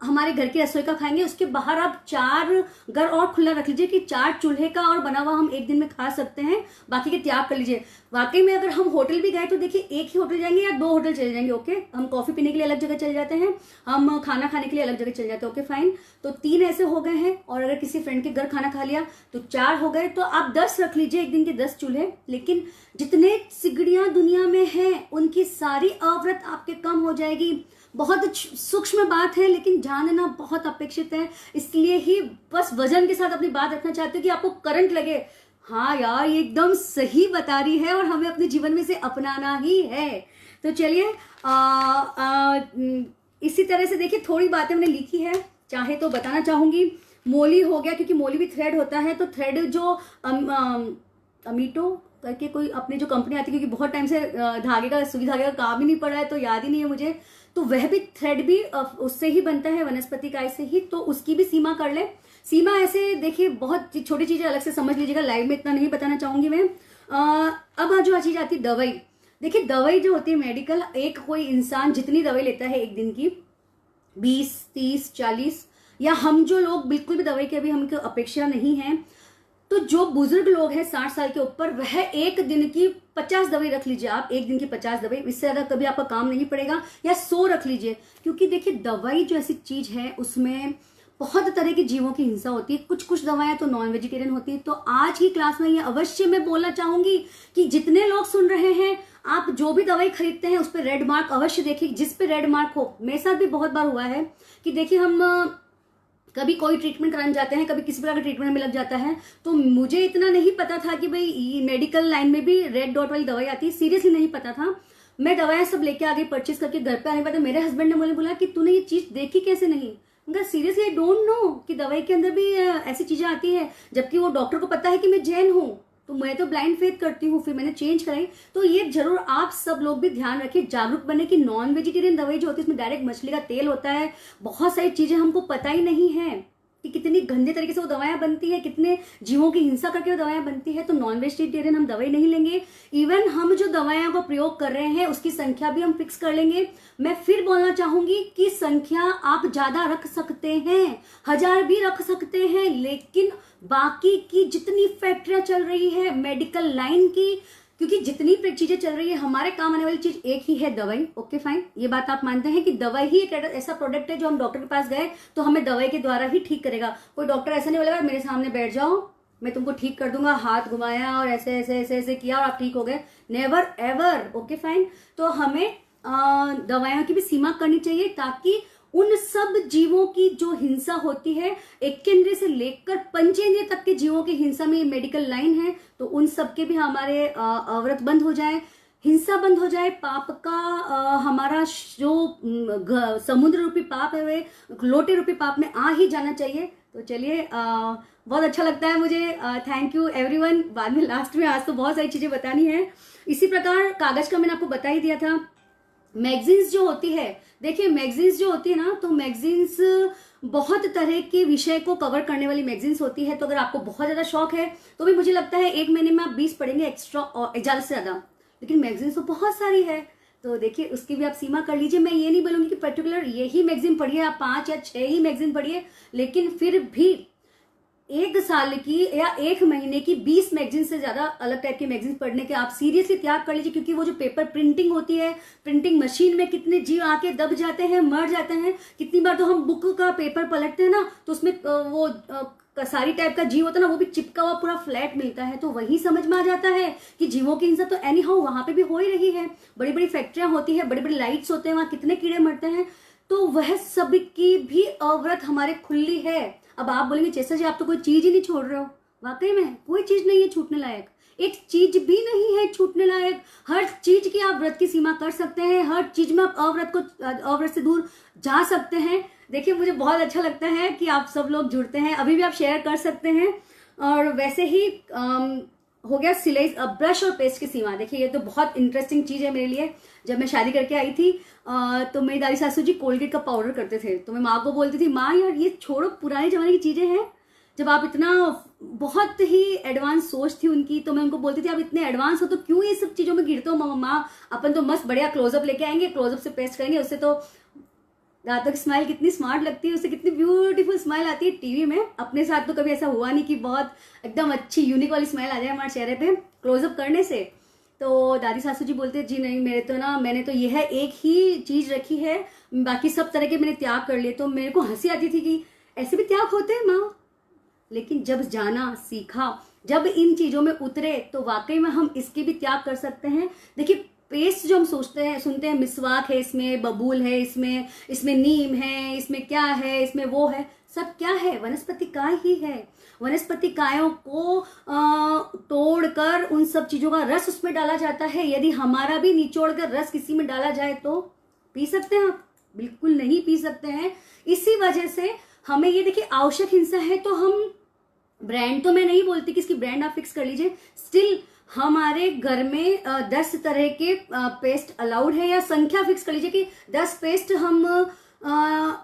हमारे घर की रसोई का खाएंगे, उसके बाहर आप 4 घर और खुला रख लीजिए कि 4 चूल्हे का और बना हुआ हम एक दिन में खा सकते हैं, बाकी के त्याग कर लीजिए। वाकई में अगर हम होटल भी गए तो देखिए एक ही होटल जाएंगे या 2 होटल चले जाएंगे, ओके। हम कॉफी पीने के लिए अलग जगह चले जाते हैं, हम खाना खाने के लिए अलग जगह चले जाते हैं, ओके फाइन। तो 3 ऐसे हो गए हैं। और अगर किसी फ्रेंड के घर खाना खा लिया तो 4 हो गए। तो आप 10 रख लीजिए, एक दिन के 10 चूल्हे। लेकिन जितने सिगड़ियां दुनिया में हैं उनकी सारी अव्रत आपके कम हो जाएगी। बहुत सूक्ष्म बात है लेकिन जानना बहुत अपेक्षित है, इसलिए ही बस वजन के साथ अपनी बात रखना चाहती हूँ कि आपको करंट लगे, हाँ यार ये एकदम सही बता रही है और हमें अपने जीवन में से अपनाना ही है। तो चलिए इसी तरह से देखिए थोड़ी बातें मैंने लिखी है, चाहे तो बताना चाहूंगी। मोली हो गया, क्योंकि मोली भी थ्रेड होता है, तो थ्रेड जो अमीटो करके कोई अपनी जो कंपनी आती है, क्योंकि बहुत टाइम से धागे का सुई धागे का काम ही नहीं पड़ा है तो याद ही नहीं है मुझे, तो वह भी थ्रेड भी उससे ही बनता है, वनस्पति काय से ही। तो उसकी भी सीमा कर ले। सीमा ऐसे देखिए बहुत छोटी चीजें अलग से समझ लीजिएगा, लाइव में इतना नहीं बताना चाहूंगी मैं। अब जो चीज आती है दवाई, देखिए दवाई जो होती है मेडिकल, एक कोई इंसान जितनी दवाई लेता है एक दिन की 20, 30, 40, या हम जो लोग बिल्कुल भी दवाई की अभी हमको अपेक्षा नहीं है, तो जो बुजुर्ग लोग हैं 60 साल के ऊपर, वह एक दिन की 50 दवाई रख लीजिए आप, एक दिन की 50 दवाई, इससे ज्यादा कभी आपका काम नहीं पड़ेगा। या 100 रख लीजिए, क्योंकि देखिए दवाई जो ऐसी चीज है उसमें बहुत तरह के जीवों की हिंसा होती है। कुछ दवाएं तो नॉन वेजिटेरियन होती है। तो आज की क्लास में ये अवश्य मैं बोलना चाहूंगी कि जितने लोग सुन रहे हैं, आप जो भी दवाई खरीदते हैं उस पर रेड मार्क अवश्य देखिए, जिस पे रेड मार्क हो। मेरे साथ भी बहुत बार हुआ है कि देखिए हम कभी कोई ट्रीटमेंट कराने जाते हैं, कभी किसी प्रकार का ट्रीटमेंट में लग जाता है, तो मुझे इतना नहीं पता था कि भाई मेडिकल लाइन में भी रेड डॉट वाली दवाई आती है, सीरियसली नहीं पता था। मैं दवाएं सब लेके आ गई, परचेज करके घर पे आने के बाद मेरे हस्बैंड ने मुझे बोला कि तूने ये चीज देखी कैसे नहीं। उनका सीरियसली आई डोंट नो कि दवाई के अंदर भी ऐसी चीजें आती है, जबकि वो डॉक्टर को पता है कि मैं जैन हूं, तो मैं तो ब्लाइंड फेथ करती हूँ, फिर मैंने चेंज कराई। तो ये जरूर आप सब लोग भी ध्यान रखिए, जागरूक बने कि नॉन वेजिटेरियन दवाई जो होती है उसमें डायरेक्ट मछली का तेल होता है, बहुत सारी चीजें हमको पता ही नहीं है कि कितनी गंदे तरीके से वो दवाएं बनती है, कितने जीवों की हिंसा करके वो दवाएं बनती है। तो नॉन वेजिटेरियन हम दवाई नहीं लेंगे। इवन हम जो दवाइयों का प्रयोग कर रहे हैं उसकी संख्या भी हम फिक्स कर लेंगे। मैं फिर बोलना चाहूंगी कि संख्या आप ज्यादा रख सकते हैं, 1000 भी रख सकते हैं, लेकिन बाकी की जितनी फैक्ट्रियां चल रही है मेडिकल लाइन की, क्योंकि जितनी चीजें चल रही है, हमारे काम आने वाली चीज एक ही है, दवाई, ओके फाइन। ये बात आप मानते हैं कि दवाई ही एक ऐसा प्रोडक्ट है जो हम डॉक्टर के पास गए तो हमें दवाई के द्वारा ही ठीक करेगा। कोई डॉक्टर ऐसा नहीं बोलेगा मेरे सामने बैठ जाओ मैं तुमको ठीक कर दूंगा, हाथ घुमाया और ऐसे ऐसे ऐसे ऐसे किया और आप ठीक हो गए, नेवर एवर, ओके फाइन। तो हमें दवाइयों की भी सीमा करनी चाहिए, ताकि उन सब जीवों की जो हिंसा होती है, एक केंद्रीय से लेकर पंचेंद्रिय तक के जीवों की हिंसा में ये मेडिकल लाइन है, तो उन सब के भी हमारे अवरत बंद हो जाए, हिंसा बंद हो जाए, पाप का हमारा जो समुद्र रूपी पाप है वे लोटे रूपी पाप में आ ही जाना चाहिए। तो चलिए बहुत अच्छा लगता है मुझे, थैंक यू एवरीवन। बाद में लास्ट में आज तो बहुत सारी चीजें बतानी है। इसी प्रकार कागज का मैंने आपको बता ही दिया था। मैगजीन्स जो होती है, देखिए मैगजीन्स जो होती है ना, तो मैगजीन्स बहुत तरह के विषय को कवर करने वाली मैगजीन्स होती है। तो अगर आपको बहुत ज्यादा शौक है तो भी मुझे लगता है एक महीने में आप 20 पढ़ेंगे एक्स्ट्रा और ज्यादा से ज्यादा, लेकिन मैगजीन्स तो बहुत सारी है, तो देखिए उसकी भी आप सीमा कर लीजिए। मैं ये नहीं बोलूंगी कि पर्टिकुलर यही मैगजीन पढ़िए, आप 5 या 6 ही मैगजीन पढ़िए, लेकिन फिर भी 1 साल की या 1 महीने की 20 मैगजीन से ज्यादा अलग टाइप की मैगजीन पढ़ने के आप सीरियसली त्याग कर लीजिए। क्योंकि वो जो पेपर प्रिंटिंग होती है, प्रिंटिंग मशीन में कितने जीव आके दब जाते हैं, मर जाते हैं। कितनी बार तो हम बुक का पेपर पलटते हैं ना, तो उसमें वो सारी टाइप का जीव होता है ना, वो भी चिपका हुआ पूरा फ्लैट मिलता है। तो वही समझ में आ जाता है कि जीवों की हिंसा तो एनी हाउ वहां पे भी हो ही रही है। बड़ी बड़ी फैक्ट्रियां होती है, बड़ी बड़ी लाइट्स होते हैं, वहां कितने कीड़े मरते हैं, तो वह सब की भी अवरत हमारे खुली है। अब आप बोलेंगे चेसा जी आप तो कोई चीज ही नहीं छोड़ रहे हो, वाकई में कोई चीज नहीं है छूटने लायक, एक चीज भी नहीं है छूटने लायक। हर चीज की आप व्रत की सीमा कर सकते हैं, हर चीज में आप अव्रत से दूर जा सकते हैं। देखिए मुझे बहुत अच्छा लगता है कि आप सब लोग जुड़ते हैं, अभी भी आप शेयर कर सकते हैं। और वैसे ही हो गया सिलाई, ब्रश और पेस्ट की सीमा। देखिए ये तो बहुत इंटरेस्टिंग चीज है मेरे लिए। जब मैं शादी करके आई थी तो मेरी दादी सासू जी कोलगेट का पाउडर करते थे, तो मैं माँ को बोलती थी, माँ यार ये छोड़ो, पुराने जमाने की चीजें हैं। जब आप इतना, बहुत ही एडवांस सोच थी उनकी, तो मैं उनको बोलती थी आप इतने एडवांस हो तो क्यों ये सब चीजों में गिरते हो माँ, अपन तो मस्त बढ़िया क्लोजअप लेके आएंगे, क्लोजअप से पेस्ट करेंगे, उससे तो दांतों की स्माइल कितनी स्मार्ट लगती है, उससे कितनी ब्यूटीफुल स्माइल आती है टीवी में। अपने साथ तो कभी ऐसा हुआ नहीं कि बहुत एकदम अच्छी यूनिक वाली स्माइल आ जाए हमारे चेहरे पे क्लोजअप करने से। तो दादी सासू जी बोलते जी नहीं, मेरे तो ना, मैंने तो यह एक ही चीज रखी है, बाकी सब तरह के मैंने त्याग कर लिए। तो मेरे को हंसी आती थी कि ऐसे भी त्याग होते हैं माँ, लेकिन जब जाना सीखा, जब इन चीजों में उतरे, तो वाकई में हम इसके भी त्याग कर सकते हैं। देखिए पेस्ट जो हम सोचते हैं, सुनते हैं, मिसवाक है इसमें, बबूल है इसमें नीम है, इसमें क्या है, इसमें वो है, सब क्या है, वनस्पति काय ही है। वनस्पति कायों को तोड़कर उन सब चीजों का रस उसमें डाला जाता है। यदि हमारा भी निचोड़ कर रस किसी में डाला जाए तो पी सकते हैं आप? बिल्कुल नहीं पी सकते हैं। इसी वजह से हमें ये देखिए आवश्यक हिंसा है, तो हम ब्रांड तो मैं नहीं बोलती कि इसकी ब्रांड आप फिक्स कर लीजिए, स्टिल हमारे घर में 10 तरह के पेस्ट अलाउड है, या संख्या फिक्स कर लीजिए कि 10 पेस्ट हम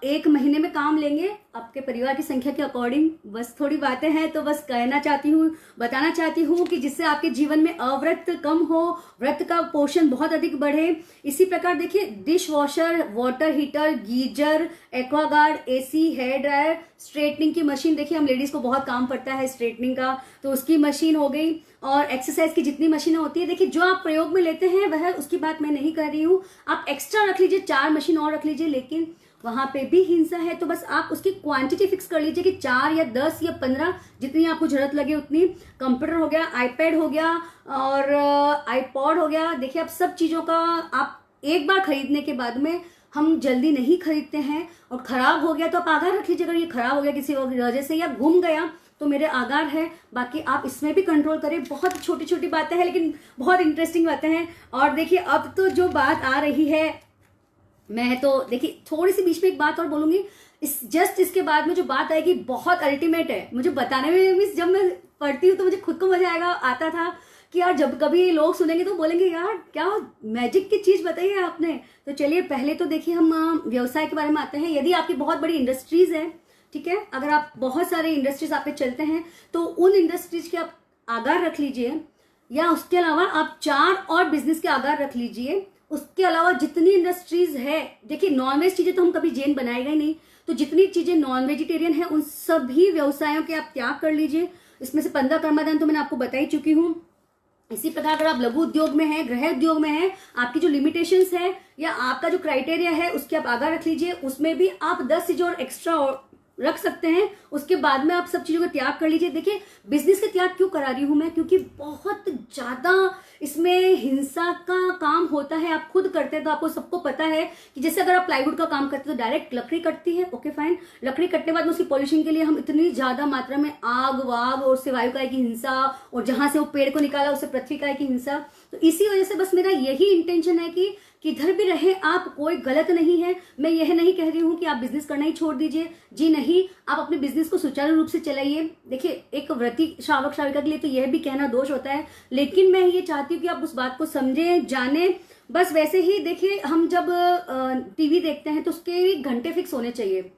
एक महीने में काम लेंगे आपके परिवार की संख्या के अकॉर्डिंग। बस थोड़ी बातें हैं, तो बस कहना चाहती हूँ, बताना चाहती हूँ कि जिससे आपके जीवन में अव्रत कम हो, व्रत का पोषण बहुत अधिक बढ़े। इसी प्रकार देखिए dishwasher, water heater, geyser, Aquaguard, AC, hair dryer, straightening की मशीन, देखिए हम लेडीज को बहुत काम पड़ता है स्ट्रेटनिंग का, तो उसकी मशीन हो गई। और एक्सरसाइज की जितनी मशीनें होती है, देखिए जो आप प्रयोग में लेते हैं वह, उसकी बात मैं नहीं कर रही हूँ, आप एक्स्ट्रा रख लीजिए, 4 मशीन और रख लीजिए, लेकिन वहां पे भी हिंसा है। तो बस आप उसकी क्वांटिटी फिक्स कर लीजिए कि 4 या 10 या 15, जितनी आपको जरूरत लगे उतनी। कंप्यूटर हो गया, आईपैड हो गया और आईपॉड हो गया। देखिए अब सब चीजों का आप एक बार खरीदने के बाद में हम जल्दी नहीं खरीदते हैं, और खराब हो गया तो आप आगार रख लीजिए। अगर ये खराब हो गया किसी वजह से या गुम गया तो मेरे आगार है, बाकी आप इसमें भी कंट्रोल करें। बहुत छोटी छोटी बातें हैं लेकिन बहुत इंटरेस्टिंग बातें हैं। और देखिए अब तो जो बात आ रही है, मैं तो देखिए थोड़ी सी बीच में एक बात और बोलूंगी, इसके बाद में जो बात आएगी बहुत अल्टीमेट है। मुझे बताने में भी, जब मैं पढ़ती हूँ तो मुझे खुद को मजा आता था कि यार जब कभी लोग सुनेंगे तो बोलेंगे यार क्या मैजिक की चीज बताई है आपने। तो चलिए पहले तो देखिए हम व्यवसाय के बारे में आते हैं। यदि आपकी बहुत बड़ी इंडस्ट्रीज है, ठीक है, अगर आप बहुत सारे इंडस्ट्रीज आप पे चलते हैं तो उन इंडस्ट्रीज के आप आगार रख लीजिए, या उसके अलावा आप 4 और बिजनेस के आगार रख लीजिए। उसके अलावा जितनी इंडस्ट्रीज है, देखिए नॉनवेज चीजें तो हम कभी जैन बनाएगा ही नहीं, तो जितनी चीजें नॉन वेजिटेरियन है उन सभी व्यवसायों के आप त्याग कर लीजिए। इसमें से 15 कर्मादान तो मैंने आपको बता ही चुकी हूँ। इसी प्रकार अगर आप लघु उद्योग में है, गृह उद्योग में है, आपकी जो लिमिटेशंस है या आपका जो क्राइटेरिया है उसके आप आगार रख लीजिए। उसमें भी आप 10 चीजें और एक्स्ट्रा रख सकते हैं। उसके बाद में आप सब चीजों का त्याग कर लीजिए। देखिए बिजनेस का त्याग क्यों करा रही हूं मैं, क्योंकि बहुत ज्यादा इसमें हिंसा का काम होता है। आप खुद करते हैं तो आपको सबको पता है कि जैसे अगर आप प्लाईवुड का काम करते हैं तो डायरेक्ट लकड़ी कटती है, ओके फाइन, लकड़ी कटने बाद में उसकी पॉल्यूशन के लिए हम इतनी ज्यादा मात्रा में आग वाग और उससे वायु काय की हिंसा, और जहां से वो पेड़ को निकाला उससे पृथ्वी काय की हिंसा। तो इसी वजह से बस मेरा यही इंटेंशन है कि किधर भी रहे आप, कोई गलत नहीं है। मैं यह नहीं कह रही हूं कि आप बिजनेस करना ही छोड़ दीजिए, जी नहीं, आप अपने बिजनेस को सुचारू रूप से चलाइए। देखिए एक व्रती श्रावक श्राविका के लिए तो यह भी कहना दोष होता है, लेकिन मैं ये चाहती हूँ कि आप उस बात को समझें, जाने। बस वैसे ही देखिए हम जब टीवी देखते हैं तो उसके घंटे फिक्स होने चाहिए।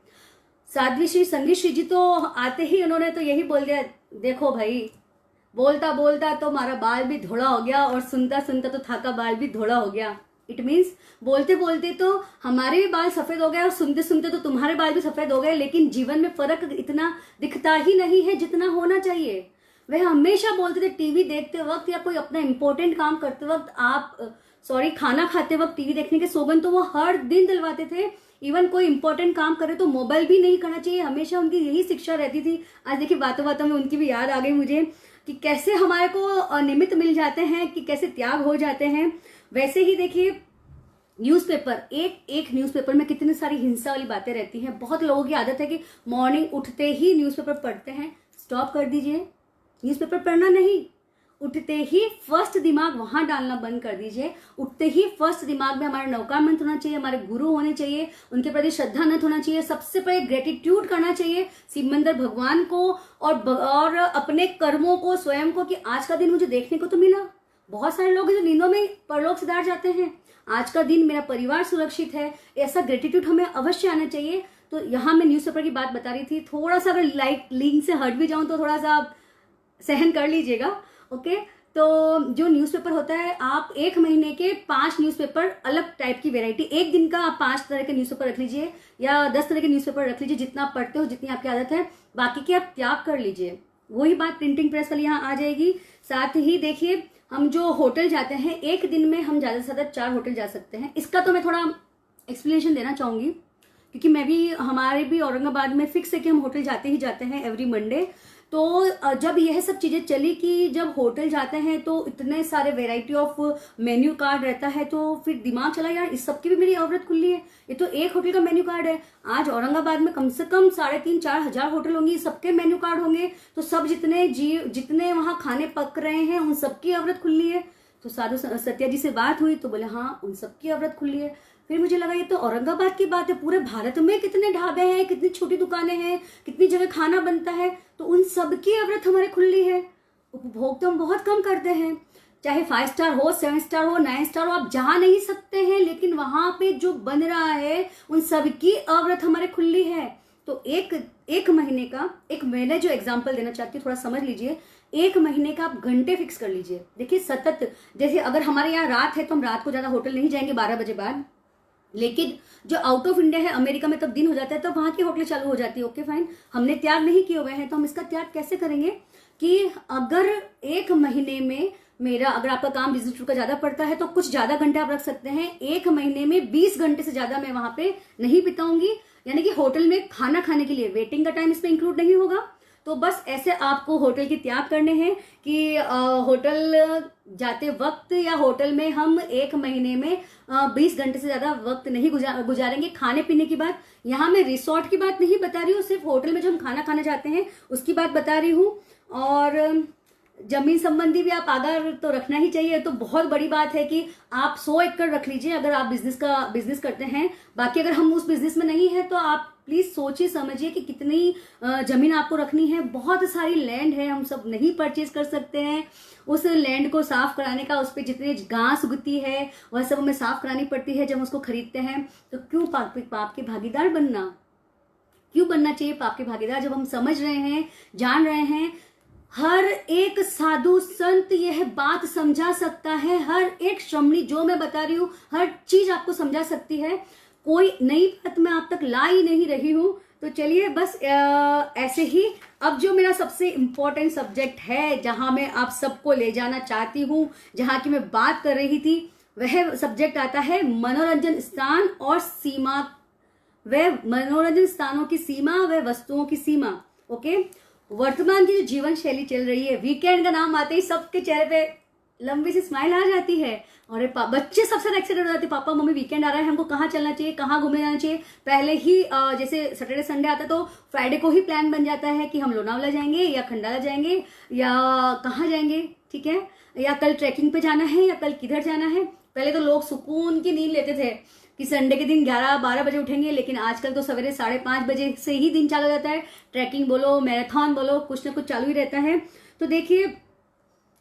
साध्वी श्री संगीत श्री जी तो आते ही उन्होंने तो यही बोल दिया, देखो भाई बोलता बोलता तो हमारा बाल भी धोड़ा हो गया और सुनता सुनता तो थाका बाल भी धोड़ा हो गया। इट मीन्स बोलते बोलते तो हमारे भी बाल सफेद हो गए और सुनते सुनते तो तुम्हारे बाल भी सफेद हो गए, लेकिन जीवन में फर्क इतना दिखता ही नहीं है जितना होना चाहिए। वह हमेशा बोलते थे टीवी देखते वक्त या कोई अपना इंपॉर्टेंट काम करते वक्त, आप खाना खाते वक्त टीवी देखने के सोगन तो वो हर दिन दिलवाते थे। इवन कोई इंपॉर्टेंट काम करे तो मोबाइल भी नहीं करना चाहिए, हमेशा उनकी यही शिक्षा रहती थी। आज देखिए बातों बातों में उनकी भी याद आ गई मुझे कि कैसे हमारे को निमित्त मिल जाते हैं, कि कैसे त्याग हो जाते हैं। वैसे ही देखिए न्यूज़पेपर, एक न्यूज़पेपर में कितनी सारी हिंसा वाली बातें रहती हैं। बहुत लोगों की आदत है कि मॉर्निंग उठते ही न्यूज़पेपर पढ़ते हैं। स्टॉप कर दीजिए, न्यूज़पेपर पढ़ना नहीं, उठते ही फर्स्ट दिमाग वहां डालना बंद कर दीजिए। उठते ही फर्स्ट दिमाग में हमारा नौकार मंत्र होना चाहिए, हमारे गुरु होने चाहिए, उनके प्रति श्रद्धानत होना चाहिए, सबसे पहले ग्रेटिट्यूड करना चाहिए सिमंदर भगवान को और अपने कर्मों को, स्वयं को, कि आज का दिन मुझे देखने को तो मिला। बहुत सारे लोग हैं जो नींदों में परलोक सिधार जाते हैं, आज का दिन मेरा परिवार सुरक्षित है, ऐसा ग्रेटिट्यूड हमें अवश्य आना चाहिए। तो यहाँ मैं न्यूज़पेपर की बात बता रही थी, थोड़ा सा अगर लिंक से हट भी जाऊं तो थोड़ा सा आप सहन कर लीजिएगा। ओके, तो जो न्यूज़पेपर होता है, आप एक महीने के 5 न्यूज़पेपर अलग टाइप की वेराइटी, एक दिन का आप 5 तरह के न्यूज़पेपर रख लीजिए या 10 तरह के न्यूज़पेपर रख लीजिए, जितना आप पढ़ते हो, जितनी आपकी आदत है, बाकी के आप त्याग कर लीजिए। वही बात प्रिंटिंग प्रेस वाली यहाँ आ जाएगी। साथ ही देखिए, हम जो होटल जाते हैं, एक दिन में हम ज़्यादा से ज़्यादा 4 होटल जा सकते हैं। इसका तो मैं थोड़ा एक्सप्लेनेशन देना चाहूँगी, क्योंकि मैं भी, हमारे भी औरंगाबाद में फिक्स है कि हम होटल जाते ही जाते हैं एवरी मंडे। तो जब यह सब चीज़ें चली कि जब होटल जाते हैं तो इतने सारे वेराइटी ऑफ मेन्यू कार्ड रहता है, तो फिर दिमाग चला यार इस सब की भी मेरी आवरत खुली है, ये तो एक होटल का मेन्यू कार्ड है। आज औरंगाबाद में कम से कम 3,500-4 हजार होटल होंगी, सबके मेन्यू कार्ड होंगे, तो सब जितने वहाँ खाने पक रहे हैं उन सबकी आवरत खुली है। तो साधु सत्या जी से बात हुई तो बोले हाँ उन सबकी आवरत खुली है। फिर मुझे लगा ये तो औरंगाबाद की बात है, पूरे भारत में कितने ढाबे हैं, कितनी छोटी दुकानें हैं, कितनी जगह खाना बनता है, तो उन सब की आवरत हमारे खुली है। उपभोग तो हम बहुत कम करते हैं, चाहे 5 स्टार हो, 7 स्टार हो, 9 स्टार हो, आप जा नहीं सकते हैं, लेकिन वहां पे जो बन रहा है उन सब की आवरत हमारे खुली है। तो एक महीने का, एक मैंने जो एग्जाम्पल देना चाहती हूँ, थोड़ा समझ लीजिए। एक महीने का आप घंटे फिक्स कर लीजिए। देखिए सतत, जैसे अगर हमारे यहाँ रात है तो हम रात को ज्यादा होटल नहीं जाएंगे 12 बजे बाद, लेकिन जो आउट ऑफ इंडिया है, अमेरिका में तब दिन हो जाता है, तब वहां की होटल चालू हो जाती है। ओके फाइन, हमने त्याग नहीं किए हुए हैं, तो हम इसका त्याग कैसे करेंगे कि अगर एक महीने में मेरा, अगर आपका काम बिजनेस टूर का ज्यादा पड़ता है तो कुछ ज्यादा घंटे आप रख सकते हैं। एक महीने में 20 घंटे से ज्यादा मैं वहां पे नहीं बिताऊंगी, यानी कि होटल में खाना खाने के लिए वेटिंग का टाइम इसमें इंक्लूड नहीं होगा। तो बस ऐसे आपको होटल की त्याग करने हैं कि होटल जाते वक्त या होटल में हम एक महीने में 20 घंटे से ज्यादा वक्त नहीं गुजारेंगे। खाने पीने की बात, यहाँ मैं रिसोर्ट की बात नहीं बता रही हूँ, सिर्फ होटल में जो हम खाना खाने जाते हैं उसकी बात बता रही हूँ। और जमीन संबंधी भी आप आधार तो रखना ही चाहिए। तो बहुत बड़ी बात है कि आप 100 एकड़ रख लीजिए अगर आप बिजनेस करते हैं। बाकी अगर हम उस बिजनेस में नहीं है तो आप प्लीज सोचिए समझिए कि कितनी जमीन आपको रखनी है। बहुत सारी लैंड है, हम सब नहीं परचेज कर सकते हैं। उस लैंड को साफ कराने का, उस पर जितनी घास उगती है वह सब हमें साफ करानी पड़ती है जब उसको खरीदते हैं। तो क्यों पाप के भागीदार बनना, क्यों बनना चाहिए पाप के भागीदार, जब हम समझ रहे हैं, जान रहे हैं। हर एक साधु संत यह बात समझा सकता है, हर एक श्रमणी, जो मैं बता रही हूँ हर चीज आपको समझा सकती है। कोई नई बात मैं आप तक ला ही नहीं रही हूँ। तो चलिए बस ऐसे ही। अब जो मेरा सबसे इम्पोर्टेंट सब्जेक्ट है, जहां मैं आप सबको ले जाना चाहती हूँ, जहां की मैं बात कर रही थी, वह सब्जेक्ट आता है मनोरंजन स्थान और सीमा, वह मनोरंजन स्थानों की सीमा, वह वस्तुओं की सीमा। ओके, वर्तमान की जो जीवन शैली चल रही है, वीकेंड का नाम आते ही सबके चेहरे पे लंबी सी स्माइल आ जाती है और बच्चे सबसे ज्यादा एक्साइटेड हो जाते हैं, पापा मम्मी वीकेंड आ रहा है, हमको कहाँ चलना चाहिए, कहाँ घूमने जाना चाहिए। पहले ही जैसे सैटरडे संडे आता तो फ्राइडे को ही प्लान बन जाता है कि हम लोनावला जाएंगे या खंडाला जाएंगे या कहाँ जाएंगे, ठीक है, या कल ट्रैकिंग पे जाना है या कल किधर जाना है। पहले तो लोग सुकून की नींद लेते थे कि संडे के दिन 11-12 बजे उठेंगे, लेकिन आजकल तो सवेरे 5:30 बजे से ही दिन चालू हो जाता है। ट्रैकिंग बोलो, मैराथन बोलो, कुछ ना कुछ चालू ही रहता है। तो देखिए,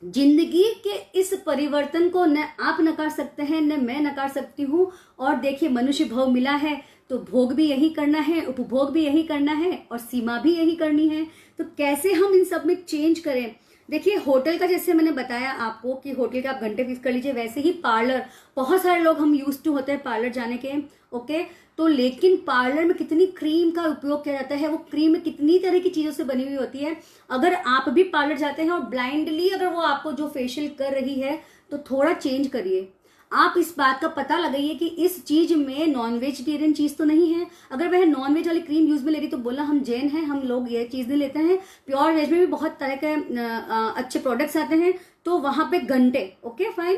जिंदगी के इस परिवर्तन को न आप नकार सकते हैं न मैं नकार सकती हूँ। और देखिए, मनुष्य भव मिला है तो भोग भी यही करना है, उपभोग भी यही करना है और सीमा भी यही करनी है। तो कैसे हम इन सब में चेंज करें। देखिए, होटल का जैसे मैंने बताया आपको कि होटल के आप घंटे फिक्स कर लीजिए, वैसे ही पार्लर, बहुत सारे लोग हम यूज टू होते हैं पार्लर जाने के। ओके, तो लेकिन पार्लर में कितनी क्रीम का उपयोग किया जाता है, वो क्रीम में कितनी तरह की चीजों से बनी हुई होती है। अगर आप भी पार्लर जाते हैं और ब्लाइंडली अगर वो आपको जो फेशियल कर रही है तो थोड़ा चेंज करिए। आप इस बात का पता लगाइए कि इस चीज में नॉन वेजिटेरियन चीज तो नहीं है। अगर वह नॉन वेज वाली क्रीम यूज में ले रही तो बोला हम जैन हैं, हम लोग ये चीज नहीं लेते हैं। प्योर वेज में भी बहुत तरह के अच्छे प्रोडक्ट्स आते हैं। तो वहां पे घंटे, ओके फाइन,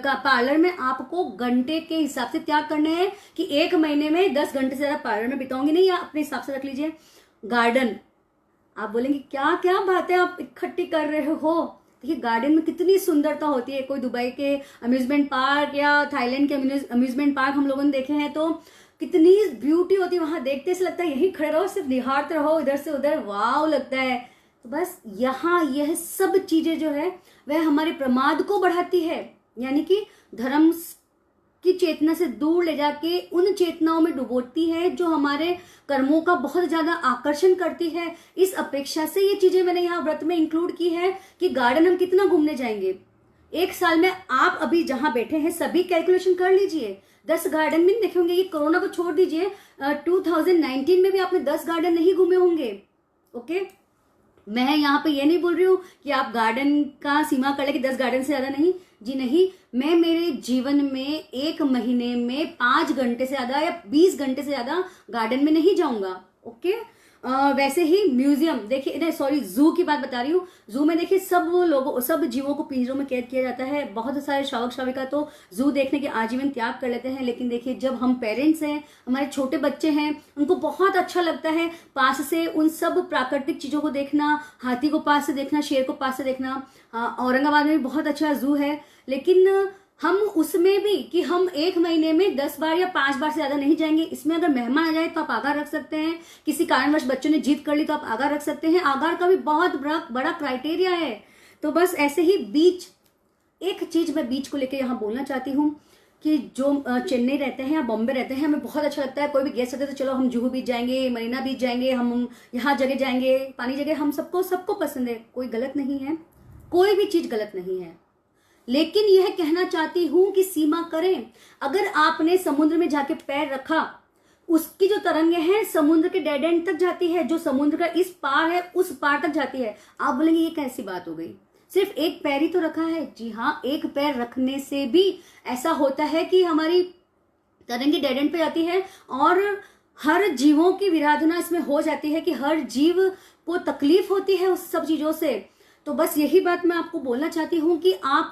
पार्लर में आपको घंटे के हिसाब से त्याग करने हैं कि एक महीने में 10 घंटे से ज्यादा पार्लर में बिताऊंगी नहीं, या अपने हिसाब से रख लीजिए। गार्डन, आप बोलेंगे क्या क्या बातें आप इकट्ठी कर रहे हो। देखिए गार्डन में कितनी सुंदरता होती है। कोई दुबई के अम्यूजमेंट पार्क या थाईलैंड के अम्यूजमेंट पार्क हम लोगों ने देखे हैं, तो कितनी ब्यूटी होती है वहां। देखते से लगता है यही खड़े रहो, सिर्फ निहारते रहो इधर से उधर, वाव लगता है। तो बस यहाँ यह सब चीजें जो है वह हमारे प्रमाद को बढ़ाती है, यानी कि धर्म की चेतना से दूर ले जाके उन चेतनाओं में डुबोती है जो हमारे कर्मों का बहुत ज्यादा आकर्षण करती है। इस अपेक्षा से ये चीजें मैंने यहाँ व्रत में इंक्लूड की है कि गार्डन हम कितना घूमने जाएंगे एक साल में। आप अभी जहां बैठे हैं सभी कैलकुलेशन कर लीजिए, 10 गार्डन में देखे होंगे। ये कोरोना को छोड़ दीजिए, 2019 में भी आपने 10 गार्डन नहीं घूमे होंगे। ओके, मैं यहाँ पे ये नहीं बोल रही हूँ कि आप गार्डन का सीमा कर ले कि 10 गार्डन से ज्यादा नहीं, जी नहीं। मैं मेरे जीवन में एक महीने में 5 घंटे से ज्यादा या 20 घंटे से ज्यादा गार्डन में नहीं जाऊंगा। ओके, वैसे ही म्यूजियम देखिए, नहीं सॉरी, जू की बात बता रही हूँ। जू में देखिए सब जीवों को पिंजरों में कैद किया जाता है। बहुत सारे शावक शाविका तो जू देखने के आजीवन त्याग कर लेते हैं, लेकिन देखिए जब हम पेरेंट्स हैं, हमारे छोटे बच्चे हैं, उनको बहुत अच्छा लगता है पास से उन सब प्राकृतिक चीजों को देखना, हाथी को पास से देखना, शेर को पास से देखना। औरंगाबाद में भी बहुत अच्छा जू है, लेकिन हम उसमें भी कि हम एक महीने में 10 बार या 5 बार से ज्यादा नहीं जाएंगे। इसमें अगर मेहमान आ जाए तो आप आगार रख सकते हैं, किसी कारणवश बच्चों ने जिद कर ली तो आप आगार रख सकते हैं। आगार का भी बहुत बड़ा क्राइटेरिया है। तो बस ऐसे ही बीच, एक चीज मैं बीच को लेकर यहाँ बोलना चाहती हूँ कि जो चेन्नई रहते हैं या बॉम्बे रहते हैं, हमें बहुत अच्छा लगता है। कोई भी गेस्ट आते हैं तो चलो हम जुहू बीच जाएंगे, मरीना बीच जाएंगे, हम यहाँ जगह जाएंगे, पानी जगह, हम सबको पसंद है, कोई गलत नहीं है, कोई भी चीज गलत नहीं है। लेकिन यह कहना चाहती हूं कि सीमा करें। अगर आपने समुद्र में जाके पैर रखा, उसकी जो तरंगे हैं समुद्र के डेड एंड तक जाती है, जो समुद्र का इस पार है उस पार तक जाती है। आप बोलेंगे ये कैसी बात हो गई, सिर्फ एक पैर ही तो रखा है। जी हाँ, एक पैर रखने से भी ऐसा होता है कि हमारी तरंगे डेड एंड पे जाती है और हर जीवों की विराधना इसमें हो जाती है कि हर जीव को तकलीफ होती है उस सब चीजों से। तो बस यही बात मैं आपको बोलना चाहती हूँ कि आप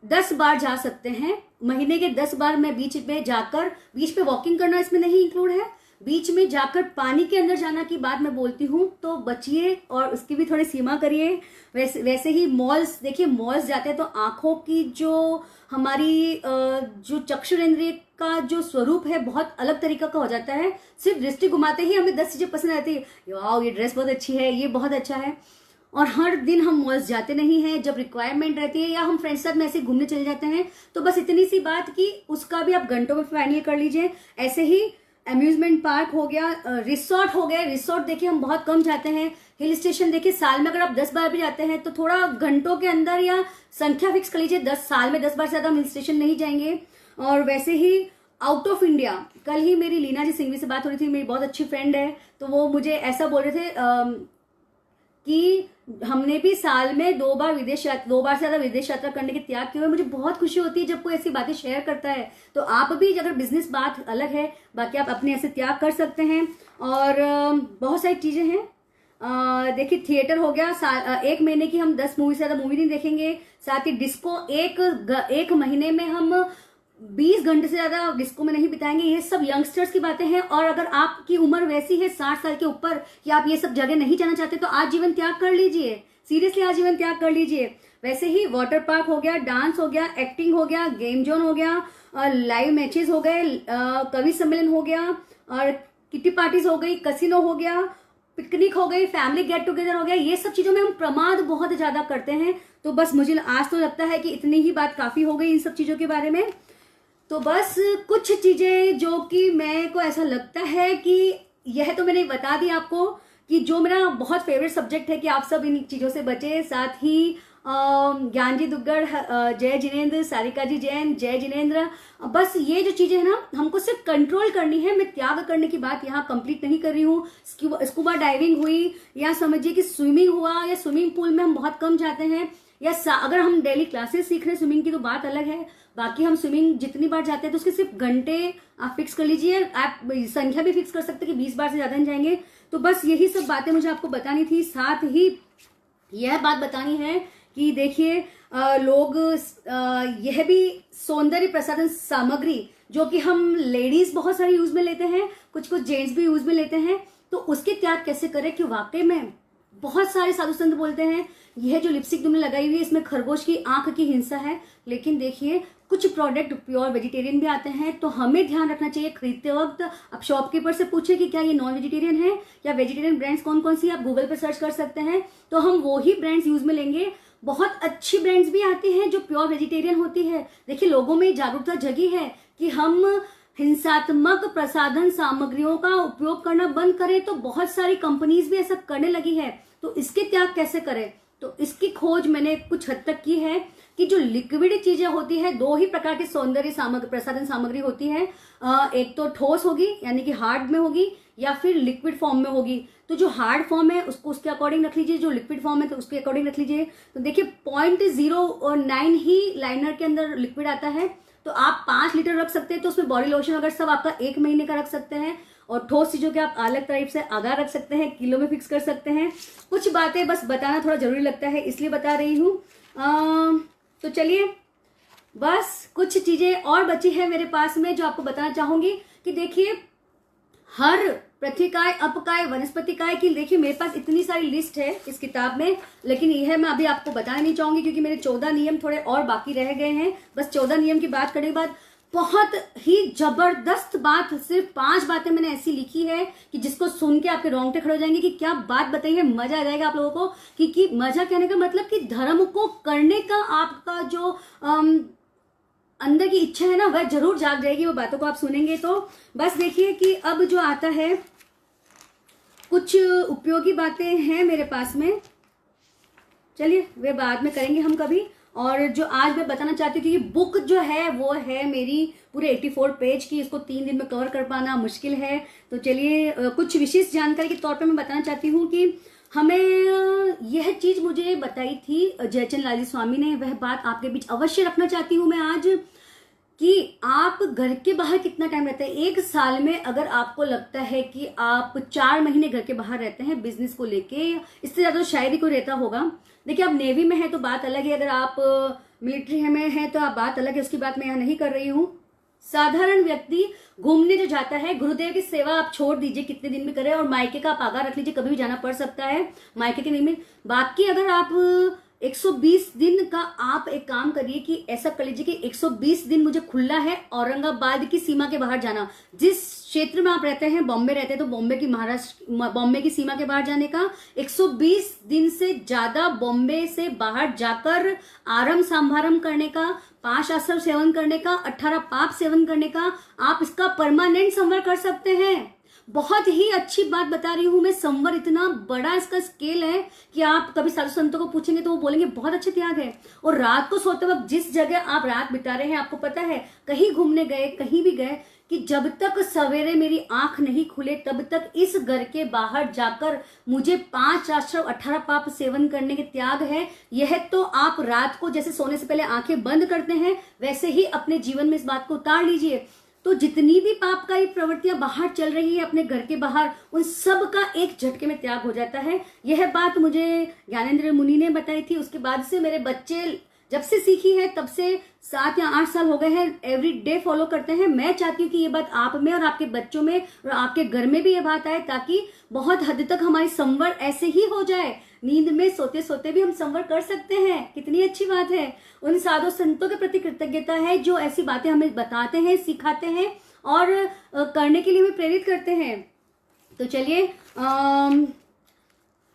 10 बार जा सकते हैं, महीने के 10 बार मैं बीच पे जाकर, बीच पे वॉकिंग करना इसमें नहीं इंक्लूड है, बीच में जाकर पानी के अंदर जाना की बात मैं बोलती हूँ, तो बचिए और उसकी भी थोड़ी सीमा करिए। वैसे ही मॉल्स देखिए, मॉल्स जाते हैं तो आंखों की जो हमारी जो चक्षुरेंद्रिय का जो स्वरूप है बहुत अलग तरीका का हो जाता है। सिर्फ दृष्टि घुमाते ही हमें 10 चीजें पसंद आती है, वाओ ये ड्रेस बहुत अच्छी है, ये बहुत अच्छा है। और हर दिन हम मॉल्स जाते नहीं हैं, जब रिक्वायरमेंट रहती है या हम फ्रेंड्स साथ में ऐसे घूमने चले जाते हैं। तो बस इतनी सी बात कि उसका भी आप घंटों में फाइनल कर लीजिए। ऐसे ही अम्यूजमेंट पार्क हो गया, रिसोर्ट हो गए, रिसोर्ट देखिए हम बहुत कम जाते हैं। हिल स्टेशन देखिए साल में अगर आप 10 बार भी जाते हैं तो थोड़ा घंटों के अंदर या संख्या फिक्स कर लीजिए, 10 साल में 10 बार से ज्यादा हम हिल स्टेशन नहीं जाएंगे। और वैसे ही आउट ऑफ इंडिया, कल ही मेरी लीना जी सिंघवी से बात हो रही थी, मेरी बहुत अच्छी फ्रेंड है, तो वो मुझे ऐसा बोल रहे थे कि हमने भी साल में 2 बार से ज्यादा विदेश यात्रा करने के त्याग किए हुए। मुझे बहुत खुशी होती है जब कोई ऐसी बातें शेयर करता है। तो आप भी, अगर बिजनेस बात अलग है, बाकी आप अपने ऐसे त्याग कर सकते हैं। और बहुत सारी चीजें हैं। देखिए थिएटर हो गया, एक महीने की हम 10 मूवी से ज्यादा मूवी नहीं देखेंगे। साथ ही डिस्को, एक महीने में हम 20 घंटे से ज्यादा डिस्को में नहीं बिताएंगे। ये सब यंगस्टर्स की बातें हैं। और अगर आपकी उम्र वैसी है 60 साल के ऊपर कि आप ये सब जगह नहीं जाना चाहते तो आजीवन त्याग कर लीजिए, सीरियसली आजीवन त्याग कर लीजिए। वैसे ही वाटर पार्क हो गया, डांस हो गया, एक्टिंग हो गया, गेम जोन हो गया, लाइव मैचेस हो गए, कवि सम्मेलन हो गया, और किटी पार्टीज हो गई, कसिनो हो गया, पिकनिक हो गई, फैमिली गेट टुगेदर हो गया। ये सब चीजों में हम प्रमाद बहुत ज्यादा करते हैं। तो बस मुझे आज तो लगता है कि इतनी ही बात काफी हो गई इन सब चीजों के बारे में। तो बस कुछ चीजें जो कि मेरे को ऐसा लगता है कि यह तो मैंने बता दी आपको कि जो मेरा बहुत फेवरेट सब्जेक्ट है कि आप सब इन चीजों से बचे। साथ ही ज्ञान जी दुग्गड़, जय जिनेंद्र, सारिका जी जैन, जय जिनेंद्र। बस ये जो चीजें है ना, हमको सिर्फ कंट्रोल करनी है। मैं त्याग करने की बात यहाँ कंप्लीट नहीं कर रही हूँ। स्कूबा डाइविंग हुई, या समझिए कि स्विमिंग हुआ, या स्विमिंग पूल में हम बहुत कम जाते हैं, या अगर हम डेली क्लासेस सीख रहे हैं स्विमिंग की तो बात अलग है। बाकी हम स्विमिंग जितनी बार जाते हैं तो उसके सिर्फ घंटे आप फिक्स कर लीजिए। आप संख्या भी फिक्स कर सकते हैं कि 20 बार से ज्यादा नहीं जाएंगे। तो बस यही सब बातें मुझे आपको बतानी थी। साथ ही यह बात बतानी है कि देखिए लोग यह भी सौंदर्य प्रसाधन सामग्री जो कि हम लेडीज बहुत सारी यूज में लेते हैं, कुछ जेंट्स भी यूज में लेते हैं, तो उसके त्याग कैसे करें कि वाकई में बहुत सारे साधु संत बोलते हैं यह जो लिपस्टिक तुमने लगाई हुई है इसमें खरगोश की आंख की हिंसा है, लेकिन देखिए कुछ प्रोडक्ट प्योर वेजिटेरियन भी आते हैं, तो हमें ध्यान रखना चाहिए खरीदते वक्त। आप शॉपकीपर से पूछे कि क्या ये नॉन वेजिटेरियन है या वेजिटेरियन ब्रांड्स कौन कौन सी, आप गूगल पर सर्च कर सकते हैं, तो हम वो ही ब्रांड्स यूज में लेंगे। बहुत अच्छी ब्रांड्स भी आती हैं जो प्योर वेजिटेरियन होती है। देखिए लोगों में जागरूकता जगी है कि हम हिंसात्मक प्रसाधन सामग्रियों का उपयोग करना बंद करें, तो बहुत सारी कंपनीज भी ऐसा करने लगी है। तो इसके त्याग कैसे करें, तो इसकी खोज मैंने कुछ हद तक की है कि जो लिक्विड चीजें होती है, दो ही प्रकार की सौंदर्य सामग्री प्रसाधन सामग्री होती है, एक तो ठोस होगी यानी कि हार्ड में होगी या फिर लिक्विड फॉर्म में होगी। तो जो हार्ड फॉर्म है उसको उसके अकॉर्डिंग रख लीजिए, जो लिक्विड फॉर्म है तो उसके अकॉर्डिंग रख लीजिए। तो देखिए 0.09 ही लाइनर के अंदर लिक्विड आता है, तो आप 5 लीटर रख सकते हैं, तो उसमें बॉडी लोशन अगर सब आपका 1 महीने का रख सकते हैं। और ठोस चीजों के आप अलग टाइप से आगा रख सकते हैं, किलो में फिक्स कर सकते हैं। कुछ बातें बस बताना थोड़ा जरूरी लगता है इसलिए बता रही हूँ। तो चलिए बस कुछ चीजें और बची है मेरे पास में जो आपको बताना चाहूंगी कि देखिए हर प्रतिकाय अपकाय वनस्पतिकाय की, देखिए मेरे पास इतनी सारी लिस्ट है इस किताब में, लेकिन यह मैं अभी आपको बताना नहीं चाहूंगी क्योंकि मेरे 14 नियम थोड़े और बाकी रह गए हैं। बस 14 नियम की बात करने के बाद बहुत ही जबरदस्त बात, सिर्फ 5 बातें मैंने ऐसी लिखी है कि जिसको सुन के आपके रोंगटे खड़े हो जाएंगे कि क्या बात बताई है, मजा आ जाएगा आप लोगों को। कि मजा कहने का मतलब कि धर्म को करने का आपका जो अंदर की इच्छा है ना वह जरूर जाग जाएगी, वो बातों को आप सुनेंगे तो। बस देखिए कि अब जो आता है कुछ उपयोगी बातें हैं मेरे पास में, चलिए वे बाद में करेंगे हम कभी। और जो आज मैं बताना चाहती थी, बुक जो है वो है मेरी पूरे 84 पेज की, इसको 3 दिन में कवर कर पाना मुश्किल है। तो चलिए कुछ विशेष जानकारी के तौर पे मैं बताना चाहती हूँ कि हमें यह चीज मुझे बताई थी जयचंद लालजी स्वामी ने, वह बात आपके बीच अवश्य रखना चाहती हूँ मैं आज कि आप घर के बाहर कितना टाइम रहते हैं। 1 साल में अगर आपको लगता है कि आप 4 महीने घर के बाहर रहते हैं बिजनेस को लेके, इससे ज्यादा तो शायद ही कोई रहता होगा। देखिए आप नेवी में है तो बात अलग है, अगर आप मिलिट्री में है तो आप बात अलग है, उसकी बात मैं यहाँ नहीं कर रही हूँ। साधारण व्यक्ति घूमने जो जाता है, गुरुदेव की सेवा आप छोड़ दीजिए कितने दिन भी करें, और मायके का आप आगा रख लीजिए, कभी भी जाना पड़ सकता है मायके के निमित्त। बाकी अगर आप 120 दिन का आप एक काम करिए कि ऐसा कर लीजिए कि 120 दिन मुझे खुला है औरंगाबाद की सीमा के बाहर जाना। जिस क्षेत्र में आप रहते हैं, बॉम्बे रहते हैं तो बॉम्बे की बॉम्बे की सीमा के बाहर जाने का, 120 दिन से ज्यादा बॉम्बे से बाहर जाकर आरम संभारम करने का, 5 आश्रम सेवन करने का, 18 पाप सेवन करने का, आप इसका परमानेंट संवर कर सकते हैं। बहुत ही अच्छी बात बता रही हूं मैं, संवर इतना बड़ा इसका स्केल है कि आप कभी साधु संतों को पूछेंगे तो वो बोलेंगे बहुत अच्छे त्याग है। और रात को सोते वक्त जिस जगह आप रात बिता रहे हैं, आपको पता है कहीं घूमने गए, कहीं भी गए, कि जब तक सवेरे मेरी आंख नहीं खुले तब तक इस घर के बाहर जाकर मुझे 5 आश्रम 18 पाप सेवन करने के त्याग है। यह तो आप रात को जैसे सोने से पहले आंखें बंद करते हैं वैसे ही अपने जीवन में इस बात को उतार लीजिए। तो जितनी भी पापकारी प्रवृत्तियां बाहर चल रही है अपने घर के बाहर, उन सब का एक झटके में त्याग हो जाता है। यह बात मुझे ज्ञानेंद्र मुनि ने बताई थी। उसके बाद से मेरे बच्चे जब से सीखी है तब से 7 या 8 साल हो गए हैं, एवरी डे फॉलो करते हैं। मैं चाहती हूँ कि ये बात आप में और आपके बच्चों में और आपके घर में भी ये बात आए, ताकि बहुत हद तक हमारी संवर ऐसे ही हो जाए, नींद में सोते सोते भी हम संवर कर सकते हैं। कितनी अच्छी बात है। उन साधु संतों के प्रति कृतज्ञता है जो ऐसी बातें हमें बताते हैं, सिखाते हैं और करने के लिए हमें प्रेरित करते हैं। तो चलिए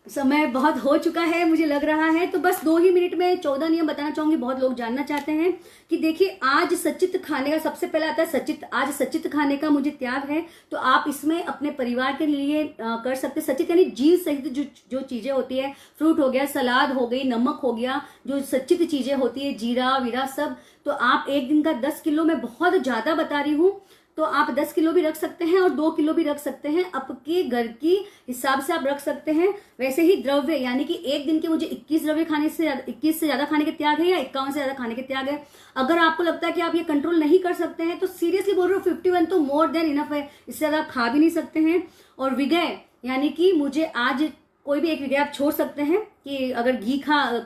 समय बहुत हो चुका है मुझे लग रहा है, तो बस 2 ही मिनट में 14 नियम बताना चाहूंगी। बहुत लोग जानना चाहते हैं कि देखिए आज सचित खाने का सबसे पहले आता है सचित। आज सचित खाने का मुझे त्याग है, तो आप इसमें अपने परिवार के लिए कर सकते। सचित यानी जीव सहित जो चीजें होती है, फ्रूट हो गया, सलाद हो गई, नमक हो गया, जो सचित चीजें होती है, जीरा वीरा सब। तो आप एक दिन का 10 किलो, मैं बहुत ज्यादा बता रही हूँ, तो आप 10 किलो भी रख सकते हैं और 2 किलो भी रख सकते हैं, आपके घर की हिसाब से आप रख सकते हैं। वैसे ही द्रव्य यानी कि एक दिन के मुझे 21 द्रव्य खाने से 21 से ज्यादा खाने के त्याग है या 51 से ज्यादा खाने के त्याग है। अगर आपको लगता है कि आप ये कंट्रोल नहीं कर सकते हैं तो सीरियसली बोल रहे हो 51 तो मोर देन इनफ है, इससे ज्यादा खा भी नहीं सकते हैं। और विगय यानी कि मुझे आज कोई भी एक विषय आप छोड़ सकते हैं कि अगर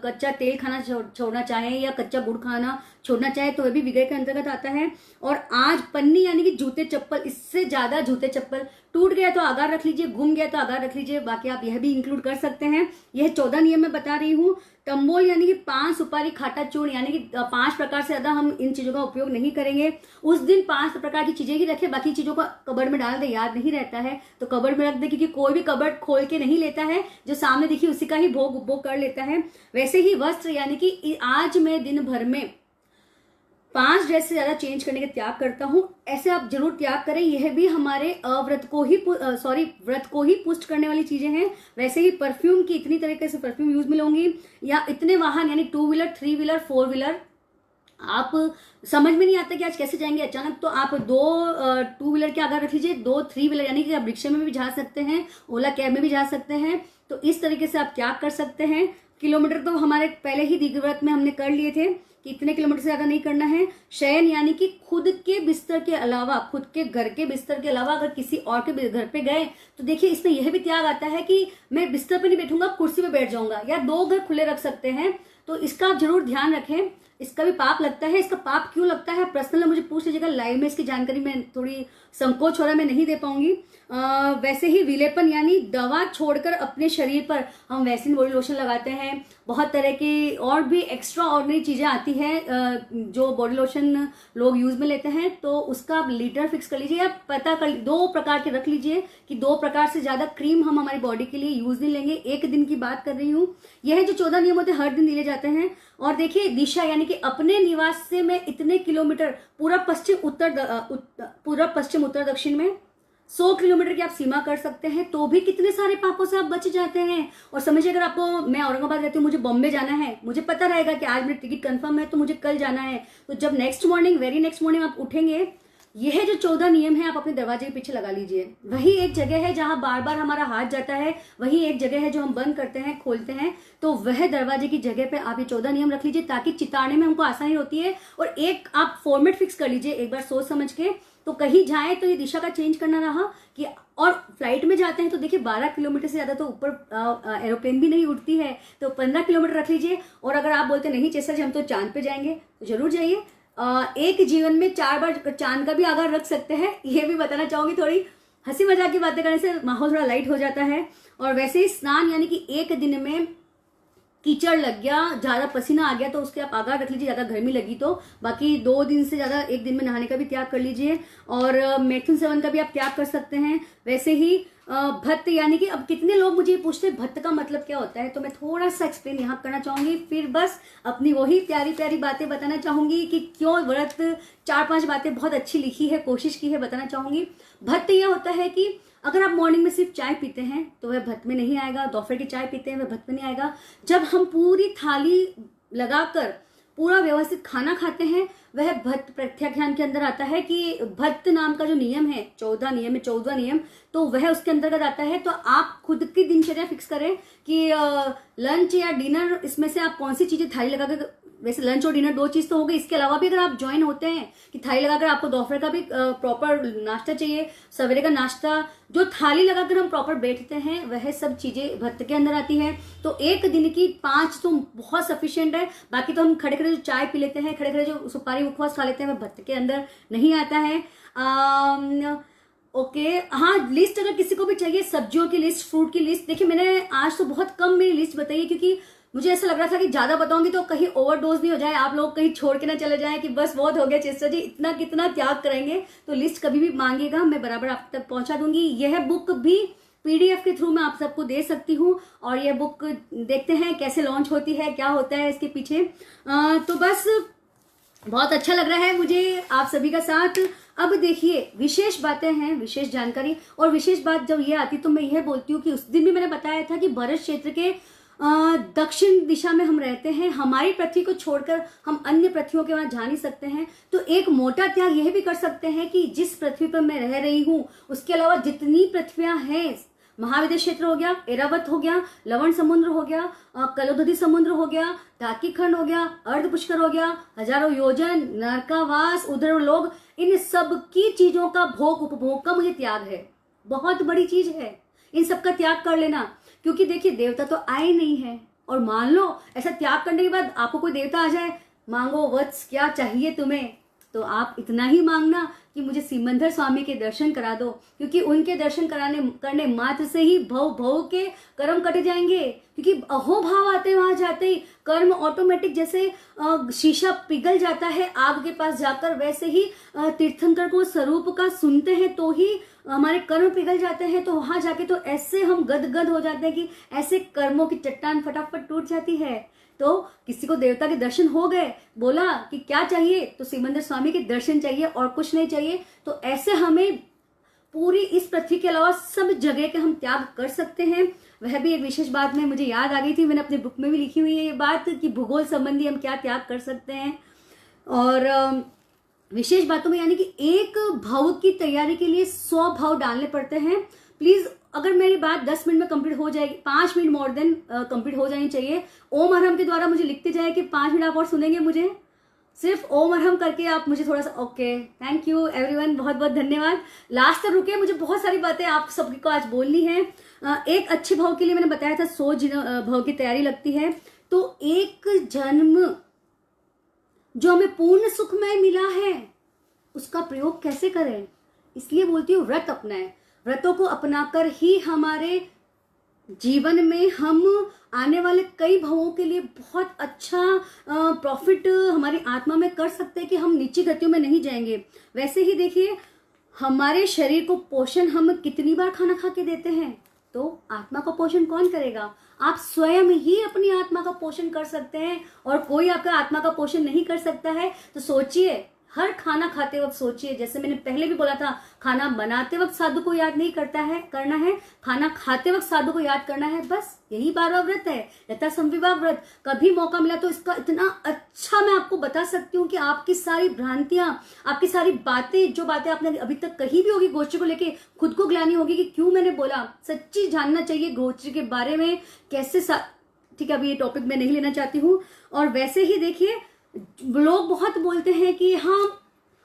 कच्चा तेल खाना छोड़ना चाहें या कच्चा गुड़ खाना छोड़ना चाहे तो वह भी विषय के अंतर्गत आता है। और आज पन्नी यानी कि जूते चप्पल, इससे ज्यादा जूते चप्पल, टूट गया तो आगार रख लीजिए, गुम गया तो आगार रख लीजिए, बाकी आप यह भी इंक्लूड कर सकते हैं। यह 14 नियम मैं बता रही हूँ। तंबोल यानी कि पान, सुपारी, खाटा, चूर्ण, यानी कि 5 प्रकार से ज्यादा हम इन चीजों का उपयोग नहीं करेंगे। उस दिन 5 प्रकार की चीजें ही रखें, बाकी चीजों को कबर्ड में डाल दे, याद नहीं रहता है तो कबर्ड में रख दे, क्योंकि कोई भी कबर्ड खोल के नहीं लेता है, जो सामने दिखी उसी का ही भोग उपभोग कर लेता है। वैसे ही वस्त्र, यानी कि आज मैं दिन भर में 5 ड्रेस से ज्यादा चेंज करने का त्याग करता हूं, ऐसे आप जरूर त्याग करें। यह भी हमारे व्रत को ही पुष्ट करने वाली चीजें हैं। वैसे ही परफ्यूम की इतनी तरीके से परफ्यूम यूज में लूंगी, या इतने वाहन यानी 2 व्हीलर, 3 व्हीलर, 4 व्हीलर, आप समझ में नहीं आता कि आज कैसे जाएंगे अचानक, तो आप 2 2 व्हीलर के आगे रख लीजिए, 2 3 व्हीलर, यानी कि आप रिक्शे में भी जा सकते हैं, ओला कैब में भी जा सकते हैं। तो इस तरीके से आप त्याग कर सकते हैं। किलोमीटर तो हमारे पहले ही दीर्घ व्रत में हमने कर लिए थे कि इतने किलोमीटर से ज्यादा नहीं करना है। शयन यानी कि खुद के बिस्तर के अलावा, खुद के घर के बिस्तर के अलावा अगर किसी और के घर पे गए तो देखिए इसमें यह भी त्याग आता है कि मैं बिस्तर पे नहीं बैठूंगा, कुर्सी पे बैठ जाऊंगा, या 2 घर खुले रख सकते हैं। तो इसका आप जरूर ध्यान रखें। इसका भी पाप लगता है। इसका पाप क्यों लगता है पर्सनल मुझे पूछ लीजिएगा, लाइव में इसकी जानकारी मैं थोड़ी संकोच हो रहा है, मैं नहीं दे पाऊंगी। वैसे ही विलेपन यानी दवा छोड़कर अपने शरीर पर हम वैसलीन बॉडी लोशन लगाते हैं, बहुत तरह की और भी एक्स्ट्रा ऑर्डिनरी चीजें आती हैं जो बॉडी लोशन लोग यूज में लेते हैं, तो उसका आप लीटर फिक्स कर लीजिए, या पता कर 2 प्रकार के रख लीजिए कि 2 प्रकार से ज्यादा क्रीम हम हमारी बॉडी के लिए यूज नहीं लेंगे। एक दिन की बात कर रही हूँ। यह जो 14 नियम होते हैं हर दिन दिए जाते हैं। और देखिए दिशा यानी कि अपने निवास से मैं इतने किलोमीटर पूर्व पश्चिम उत्तर दक्षिण में 100 किलोमीटर की आप सीमा कर सकते हैं, तो भी कितने सारे पापों से आप बच जाते हैं। और समझिए अगर आपको, मैं औरंगाबाद रहती हूँ, मुझे बॉम्बे जाना है, मुझे पता रहेगा कि आज मेरी टिकट कंफर्म है तो मुझे कल जाना है, तो जब वेरी नेक्स्ट मॉर्निंग आप उठेंगे, यह जो 14 नियम है आप अपने दरवाजे के पीछे लगा लीजिए। वही एक जगह है जहां बार बार हमारा हाथ जाता है, वही एक जगह है जो हम बंद करते हैं, खोलते हैं, तो वह दरवाजे की जगह पे आप ये 14 नियम रख लीजिए, ताकि चिताने में हमको आसानी होती है। और एक आप फॉर्मेट फिक्स कर लीजिए एक बार सोच समझ के, तो कहीं जाए तो ये दिशा का चेंज करना रहा कि, और फ्लाइट में जाते हैं तो देखिए 12 किलोमीटर से ज्यादा तो ऊपर एरोप्लेन भी नहीं उड़ती है, तो 15 किलोमीटर रख लीजिए। और अगर आप बोलते नहीं चेसा जी हम तो चांद पे जाएंगे, तो जरूर जाइए। एक जीवन में 4 बार चांद का भी आगार रख सकते हैं, ये भी बताना चाहूंगी। थोड़ी हंसी मजाक की बातें करने से माहौल थोड़ा लाइट हो जाता है। और वैसे ही स्नान यानी कि एक दिन में कीचड़ लग गया, ज्यादा पसीना आ गया, तो उसके आप आगार रख लीजिए, ज्यादा गर्मी लगी तो। बाकी 2 दिन से ज्यादा एक दिन में नहाने का भी त्याग कर लीजिए, और मैथुन सेवन का भी आप त्याग कर सकते हैं। वैसे ही भत्त यानी कि, अब कितने लोग मुझे पूछते हैं भत्त का मतलब क्या होता है, तो मैं थोड़ा सा एक्सप्लेन यहाँ करना चाहूंगी, फिर बस अपनी वही प्यारी प्यारी बातें बताना चाहूंगी कि क्यों व्रत, 4-5 बातें बहुत अच्छी लिखी है, कोशिश की है, बताना चाहूंगी। भत्त यह होता है कि अगर आप मॉर्निंग में सिर्फ चाय पीते हैं तो वह भत्त में नहीं आएगा, दोपहर की चाय पीते हैं वह भत्त में नहीं आएगा। जब हम पूरी थाली लगाकर पूरा व्यवस्थित खाना खाते हैं, वह भत्त प्रत्याख्यान के अंदर आता है कि भत्त नाम का जो नियम है, 14 नियम है, 14वां नियम, तो वह उसके अंतर्गत आता है। तो आप खुद की दिनचर्या फिक्स करें कि लंच या डिनर, इसमें से आप कौन सी चीजें थाली लगाकर, वैसे लंच और डिनर 2 चीज तो हो गई, इसके अलावा भी अगर आप ज्वाइन होते हैं कि थाली लगाकर आपको दोपहर का भी प्रॉपर नाश्ता चाहिए, सवेरे का नाश्ता, जो थाली लगाकर हम प्रॉपर बैठते हैं, वह सब चीजें भत्त के अंदर आती है। तो एक दिन की 5 तो बहुत सफिशिएंट है। बाकी तो हम खड़े खड़े जो चाय पी लेते हैं, खड़े खड़े जो सुपारी मुखवास खा लेते हैं, वह भत्त के अंदर नहीं आता है। ओके, हाँ, लिस्ट अगर किसी को भी चाहिए, सब्जियों की लिस्ट, फ्रूट की लिस्ट, देखिए मैंने आज तो बहुत कम मेरी लिस्ट बताई है, क्योंकि मुझे ऐसा लग रहा था कि ज्यादा बताऊंगी तो कहीं ओवरडोज नहीं हो जाए, आप लोग कहीं छोड़ के ना चले जाएं कि बस बहुत हो गया चेस्टा जी, इतना कितना त्याग करेंगे। तो लिस्ट कभी भी मांगिएगा, मैं बराबर आप तक पहुंचा दूंगी। यह बुक भी PDF के थ्रू मैं आप सबको दे सकती हूँ, और यह बुक देखते हैं कैसे लॉन्च होती है, क्या होता है इसके पीछे। तो बस बहुत अच्छा लग रहा है मुझे आप सभी का साथ। अब देखिए विशेष बातें हैं, विशेष जानकारी, और विशेष बात जब ये आती तो मैं यह बोलती हूँ कि उस दिन भी मैंने बताया था कि भरत क्षेत्र के दक्षिण दिशा में हम रहते हैं, हमारी पृथ्वी को छोड़कर हम अन्य पृथ्वियों के वहां जा नहीं सकते हैं। तो एक मोटा त्याग यह भी कर सकते हैं कि जिस पृथ्वी पर मैं रह रही हूँ उसके अलावा जितनी पृथ्वियां हैं, महाविद्य क्षेत्र हो गया, एरावत हो गया, लवण समुद्र हो गया, कलोदधी समुद्र हो गया, तार्किक खंड हो गया, अर्ध पुष्कर हो गया, हजारों योजन, नरकावास, उधर लोग, इन सब की चीजों का भोग उपभोग का मुझे त्याग है। बहुत बड़ी चीज है, इन सब का त्याग कर लेना। क्योंकि देखिए देवता तो आए नहीं है, और मान लो ऐसा त्याग करने के बाद आपको कोई देवता आ जाए, मांगो वत्स क्या चाहिए तुम्हें, तो आप इतना ही मांगना कि मुझे सिमंदर स्वामी के दर्शन करा दो, क्योंकि उनके दर्शन करने मात्र से ही भव भव के कर्म कट जाएंगे। क्योंकि अहो भाव आते हैं, वहां जाते ही कर्म ऑटोमेटिक, जैसे शीशा पिघल जाता है आग के पास जाकर, वैसे ही तीर्थंकर को स्वरूप का सुनते हैं तो ही हमारे कर्म पिघल जाते हैं। तो वहां जाके तो ऐसे हम गदगद हो जाते हैं कि ऐसे कर्मों की चट्टान फटाफट टूट जाती है। तो किसी को देवता के दर्शन हो गए, बोला कि क्या चाहिए, तो सिमंदर स्वामी के दर्शन चाहिए और कुछ नहीं चाहिए। तो ऐसे हमें पूरी इस पृथ्वी के अलावा सब जगह के हम त्याग कर सकते हैं। वह भी एक विशेष बात में मुझे याद आ गई थी, मैंने अपने बुक में भी लिखी हुई है ये बात कि भूगोल संबंधी हम क्या त्याग कर सकते हैं। और विशेष बातों में यानी कि एक भाव की तैयारी के लिए 100 भाव डालने पड़ते हैं। प्लीज अगर मेरी बात 10 मिनट में कंप्लीट हो जाएगी, 5 मिनट मोर देन कंप्लीट हो जानी चाहिए। ओम अरहम के द्वारा मुझे लिखते जाए कि 5 मिनट आप और सुनेंगे मुझे, सिर्फ ओम अरहम करके आप मुझे थोड़ा सा। ओके, थैंक यू एवरीवन, बहुत बहुत धन्यवाद। लास्ट तक रुके, मुझे बहुत सारी बातें आप सबकी को आज बोलनी है। एक अच्छे भाव के लिए मैंने बताया था 100 भाव की तैयारी लगती है। तो एक जन्म जो हमें पूर्ण सुखमय मिला है उसका प्रयोग कैसे करें, इसलिए बोलती हूँ व्रत अपनाएं। व्रतों को अपनाकर ही हमारे जीवन में हम आने वाले कई भावों के लिए बहुत अच्छा प्रॉफिट हमारी आत्मा में कर सकते हैं कि हम नीची गतियों में नहीं जाएंगे। वैसे ही देखिए हमारे शरीर को पोषण हम कितनी बार खाना खा के देते हैं, तो आत्मा का पोषण कौन करेगा? आप स्वयं ही अपनी आत्मा का पोषण कर सकते हैं, और कोई आपका आत्मा का पोषण नहीं कर सकता है। तो सोचिए, हर खाना खाते वक्त सोचिए, जैसे मैंने पहले भी बोला था, खाना बनाते वक्त साधु को याद नहीं करना है, खाना खाते वक्त साधु को याद करना है। बस यही 12वां व्रत है, यथा संविभाग व्रत। कभी मौका मिला तो इसका इतना अच्छा मैं आपको बता सकती हूँ कि आपकी सारी भ्रांतियां, आपकी सारी बातें, जो बातें आपने अभी तक कही भी होगी गोचर को लेके, खुद को ग्लानि होगी कि क्यों मैंने बोला। सच्ची जानना चाहिए गोचर के बारे में कैसे। ठीक है, अभी ये टॉपिक मैं नहीं लेना चाहती हूँ। और वैसे ही देखिए, लोग बहुत बोलते हैं कि हाँ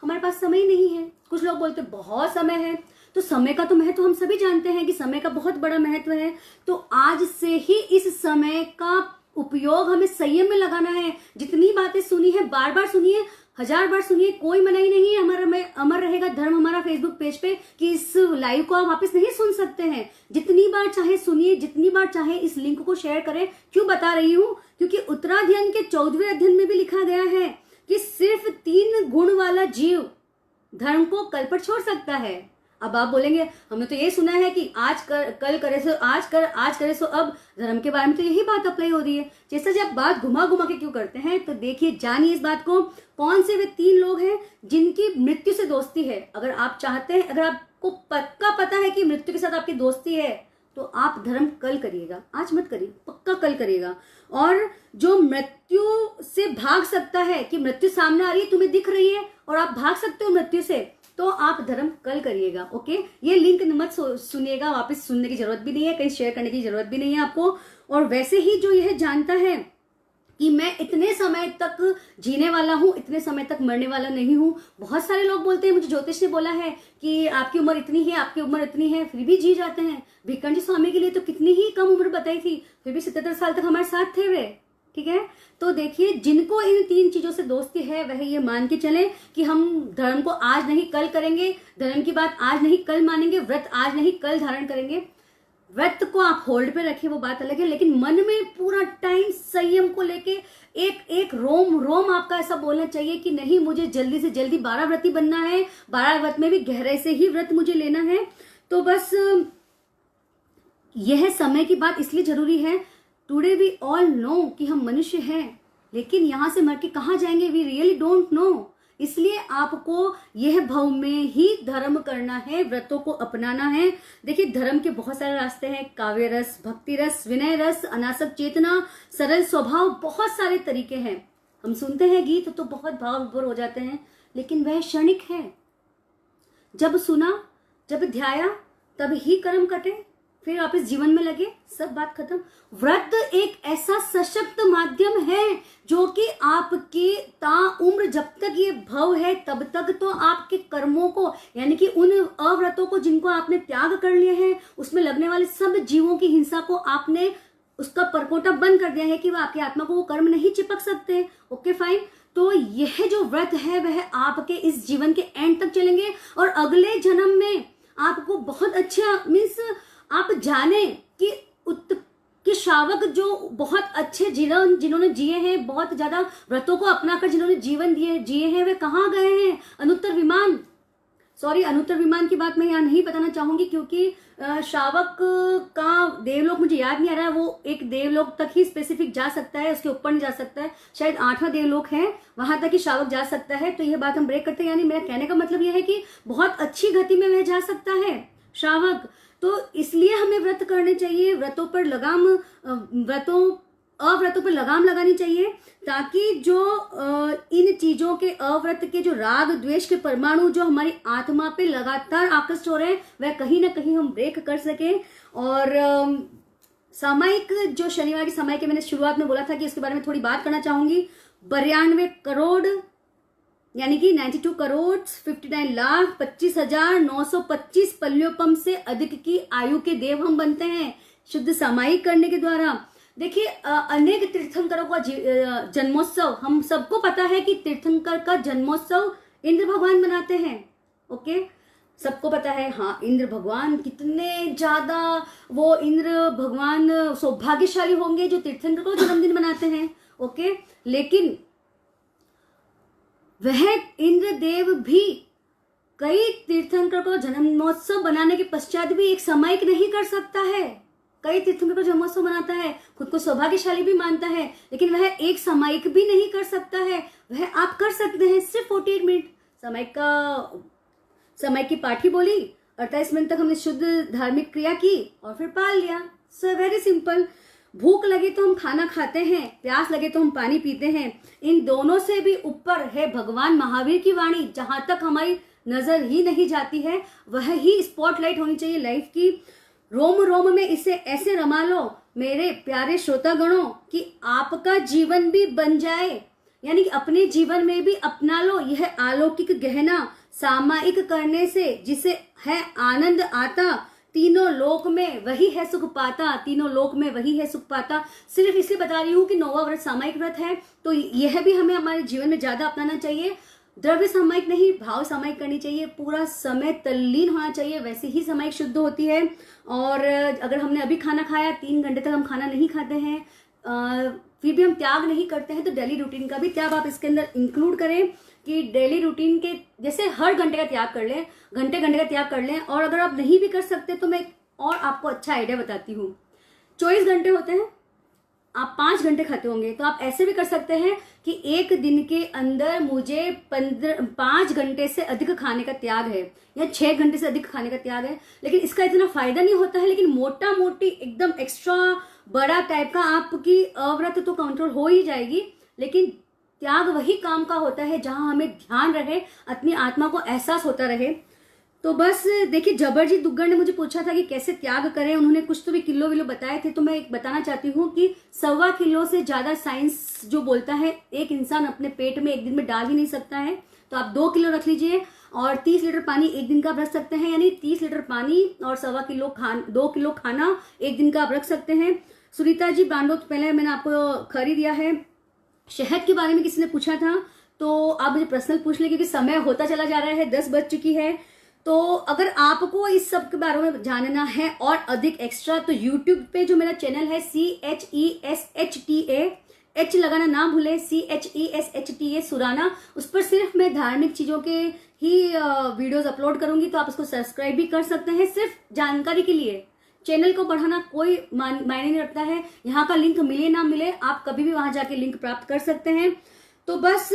हमारे पास समय नहीं है, कुछ लोग बोलते हैं बहुत समय है। तो समय का तो महत्व हम सभी जानते हैं कि समय का बहुत बड़ा महत्व है। तो आज से ही इस समय का उपयोग हमें संयम में लगाना है। जितनी बातें सुनी है बार बार सुनिए, 1000 बार सुनिए, कोई मनाही नहीं है। हमारा में अमर रहेगा धर्म हमारा फेसबुक पेज पे कि इस लाइव को आप वापस नहीं सुन सकते हैं। जितनी बार चाहे सुनिए, जितनी बार चाहे इस लिंक को शेयर करें। क्यों बता रही हूँ? क्योंकि उत्तराध्ययन के 14वें अध्ययन में भी लिखा गया है कि सिर्फ 3 गुण वाला जीव धर्म को कल पर छोड़ सकता है। अब आप बोलेंगे हमने तो ये सुना है कि कल करे सो आज करे सो अब। धर्म के बारे में तो यही बात अप्लाई हो रही है। जैसे जब बात घुमा घुमा के क्यों करते हैं, तो देखिए जानिए इस बात को। कौन से वे 3 लोग हैं जिनकी मृत्यु से दोस्ती है? अगर आप चाहते हैं, अगर आपको पक्का पता है कि मृत्यु के साथ आपकी दोस्ती है, तो आप धर्म कल करिएगा, आज मत करिए, पक्का कल करिएगा। और जो मृत्यु से भाग सकता है, कि मृत्यु सामने आ रही है, तुम्हें दिख रही है और आप भाग सकते हो मृत्यु से, तो आप धर्म कल करिएगा। ओके, ये लिंक मत सुनिएगा, वापस सुनने की जरूरत भी नहीं है, कहीं शेयर करने की जरूरत भी नहीं है आपको। और वैसे ही जो यह जानता है कि मैं इतने समय तक जीने वाला हूँ, इतने समय तक मरने वाला नहीं हूँ। बहुत सारे लोग बोलते हैं, मुझे ज्योतिष ने बोला है कि आपकी उम्र इतनी है, आपकी उम्र इतनी है, फिर भी जी जाते हैं। भिक्खन स्वामी के लिए तो कितनी ही कम उम्र बताई थी, फिर भी 77 साल तक हमारे साथ थे वे। ठीक है, तो देखिए जिनको इन 3 चीजों से दोस्ती है, वह ये मान के चले कि हम धर्म को आज नहीं कल करेंगे, धर्म की बात आज नहीं कल मानेंगे, व्रत आज नहीं कल धारण करेंगे। व्रत को आप होल्ड पे रखें, वो बात अलग है, लेकिन मन में पूरा टाइम संयम को लेके एक रोम रोम आपका ऐसा बोलना चाहिए कि नहीं, मुझे जल्दी से जल्दी 12 व्रती बनना है, 12 व्रत में भी गहरे से ही व्रत मुझे लेना है। तो बस यह समय की बात इसलिए जरूरी है। टुडे वी ऑल नो कि हम मनुष्य हैं, लेकिन यहां से मर के कहां जाएंगे वी रियली डोंट नो। इसलिए आपको यह भाव में ही धर्म करना है, व्रतों को अपनाना है। देखिए धर्म के बहुत सारे रास्ते हैं, काव्य रस, भक्ति रस, विनय रस, अनासक्त चेतना, सरल स्वभाव, बहुत सारे तरीके हैं। हम सुनते हैं गीत तो बहुत भाव विभोर हो जाते हैं, लेकिन वह क्षणिक है। जब सुना, जब ध्याया, तब ही कर्म कटे। फिर वापस जीवन में लगे, सब बात खत्म। व्रत एक ऐसा सशक्त माध्यम है जो कि आपके ताउम्र जब तक ये भव है तब तक तो आपके कर्मों को, यानी कि उन अव्रतों को जिनको आपने त्याग कर लिए हैं, उसमें लगने वाले सब जीवों की हिंसा को आपने उसका परकोटा बंद कर दिया है कि वह आपकी आत्मा को वो कर्म नहीं चिपक सकते। Okay fine. तो यह जो व्रत है वह आपके इस जीवन के एंड तक चलेंगे और अगले जन्म में आपको बहुत अच्छा मीन्स आप जाने कि कि श्रावक जो बहुत अच्छे जिन्होंने जिए हैं, बहुत ज्यादा व्रतों को अपनाकर जिन्होंने जीवन जिए हैं, वे कहाँ गए हैं? अनुत्तर विमान। सॉरी, अनुत्तर विमान की बात मैं यहाँ नहीं बताना चाहूंगी क्योंकि श्रावक का देवलोक मुझे याद नहीं आ रहा है, वो एक देवलोक तक ही स्पेसिफिक जा सकता है, उसके ऊपर नहीं जा सकता है। शायद 8वां देवलोक है, वहां तक ही श्रावक जा सकता है। तो यह बात हम ब्रेक करते हैं, यानी मेरा कहने का मतलब यह है कि बहुत अच्छी गति में वह जा सकता है श्रावक। तो इसलिए हमें व्रत करने चाहिए, अव्रतों पर लगाम लगानी चाहिए ताकि जो इन चीजों के, अव्रत के जो राग द्वेष के परमाणु जो हमारी आत्मा पे लगातार आकृष्ट हो रहे हैं, वह कहीं ना कहीं हम ब्रेक कर सके। और सामायिक जो शनिवार की सामायिक मैंने शुरुआत में बोला था कि इसके बारे में थोड़ी बात करना चाहूंगी। 92 करोड़ यानी कि 92 करोड़ 59,25,925 पल्योपम से अधिक की आयु के देव हम बनते हैं शुद्ध सामायिक करने के द्वारा। देखिए, अनेक तीर्थंकरों का जन्मोत्सव, हम सबको पता है कि तीर्थंकर का जन्मोत्सव इंद्र भगवान बनाते हैं। ओके, सबको पता है। हाँ, इंद्र भगवान कितने ज्यादा वो इंद्र भगवान सौभाग्यशाली होंगे जो तीर्थंकर को जन्मदिन मनाते हैं। ओके, लेकिन वह इंद्रदेव भी कई तीर्थंकर को जन्मोत्सव बनाने के पश्चात भी एक सामायिक नहीं कर सकता है। कई तीर्थंकर को जन्मोत्सव मनाता है, खुद को सौभाग्यशाली भी मानता है, लेकिन वह एक सामायिक भी नहीं कर सकता है। वह आप कर सकते हैं सिर्फ 48 मिनट। सामायिक की पाठी बोली, 48 मिनट तक हमने शुद्ध धार्मिक क्रिया की और फिर पाल लिया। So very simple. भूख लगे तो हम खाना खाते हैं, प्यास लगे तो हम पानी पीते हैं। इन दोनों से भी ऊपर है भगवान महावीर की वाणी। जहां तक हमारी नजर ही नहीं जाती है वह ही स्पॉटलाइट होनी चाहिए लाइफ की। रोम रोम में इसे ऐसे रमा लो मेरे प्यारे श्रोतागणों कि आपका जीवन भी बन जाए, यानी कि अपने जीवन में भी अपना लो यह अलौकिक गहना सामायिक करने से जिसे है आनंद आता, तीनों लोक में वही है सुख पाता, तीनों लोक में वही है सुख पाता। सिर्फ इसलिए बता रही हूँ कि 9वां व्रत सामायिक व्रत है, तो यह भी हमें हमारे जीवन में ज्यादा अपनाना चाहिए। द्रव्य सामायिक नहीं, भाव सामायिक करनी चाहिए। पूरा समय तल्लीन होना चाहिए, वैसे ही सामायिक शुद्ध होती है। और अगर हमने अभी खाना खाया, 3 घंटे तक हम खाना नहीं खाते हैं, फिर भी हम त्याग नहीं करते हैं, तो डेली रूटीन का भी त्याग आप इसके अंदर इंक्लूड करें कि डेली रूटीन के जैसे हर घंटे का त्याग कर लें, घंटे का त्याग कर लें। और अगर आप नहीं भी कर सकते तो मैं और आपको अच्छा आइडिया बताती हूँ। 24 घंटे होते हैं, आप 5 घंटे खाते होंगे, तो आप ऐसे भी कर सकते हैं कि एक दिन के अंदर मुझे 5 घंटे से अधिक खाने का त्याग है या 6 घंटे से अधिक खाने का त्याग है। लेकिन इसका इतना फायदा नहीं होता है, लेकिन मोटा मोटी एकदम एक्स्ट्रा बड़ा टाइप का आपकी अव्रत तो कंट्रोल हो ही जाएगी। लेकिन त्याग वही काम का होता है जहां हमें ध्यान रहे, अपनी आत्मा को एहसास होता रहे। तो बस देखिए, जबरजीत दुग्गड़ ने मुझे पूछा था कि कैसे त्याग करें, उन्होंने कुछ तो भी किलो विलो बताए थे, तो मैं एक बताना चाहती हूँ कि 1.25 किलो से ज्यादा साइंस जो बोलता है एक इंसान अपने पेट में एक दिन में डाल ही नहीं सकता है। तो आप 2 किलो रख लीजिए और 30 लीटर पानी एक दिन का आप रख सकते हैं, यानी 30 लीटर पानी और 2.25 किलो 2 किलो खाना एक दिन का आप रख सकते हैं। सुनीता जी बांडोत, पहले मैंने आपको खरी दिया है। शहद के बारे में किसी ने पूछा था, तो आप मुझे पर्सनल पूछ लें क्योंकि समय होता चला जा रहा है, 10 बज चुकी है। तो अगर आपको इस सब के बारे में जानना है और अधिक एक्स्ट्रा, तो YouTube पे जो मेरा चैनल है CHESHTA, H लगाना ना भूले, CHESHTA सुराना, उस पर सिर्फ मैं धार्मिक चीजों के ही वीडियोस अपलोड करूंगी। तो आप उसको सब्सक्राइब भी कर सकते हैं, सिर्फ जानकारी के लिए। चैनल को बढ़ाना कोई मायने नहीं रखता है, यहाँ का लिंक मिले ना मिले, आप कभी भी वहां जाके लिंक प्राप्त कर सकते हैं। तो बस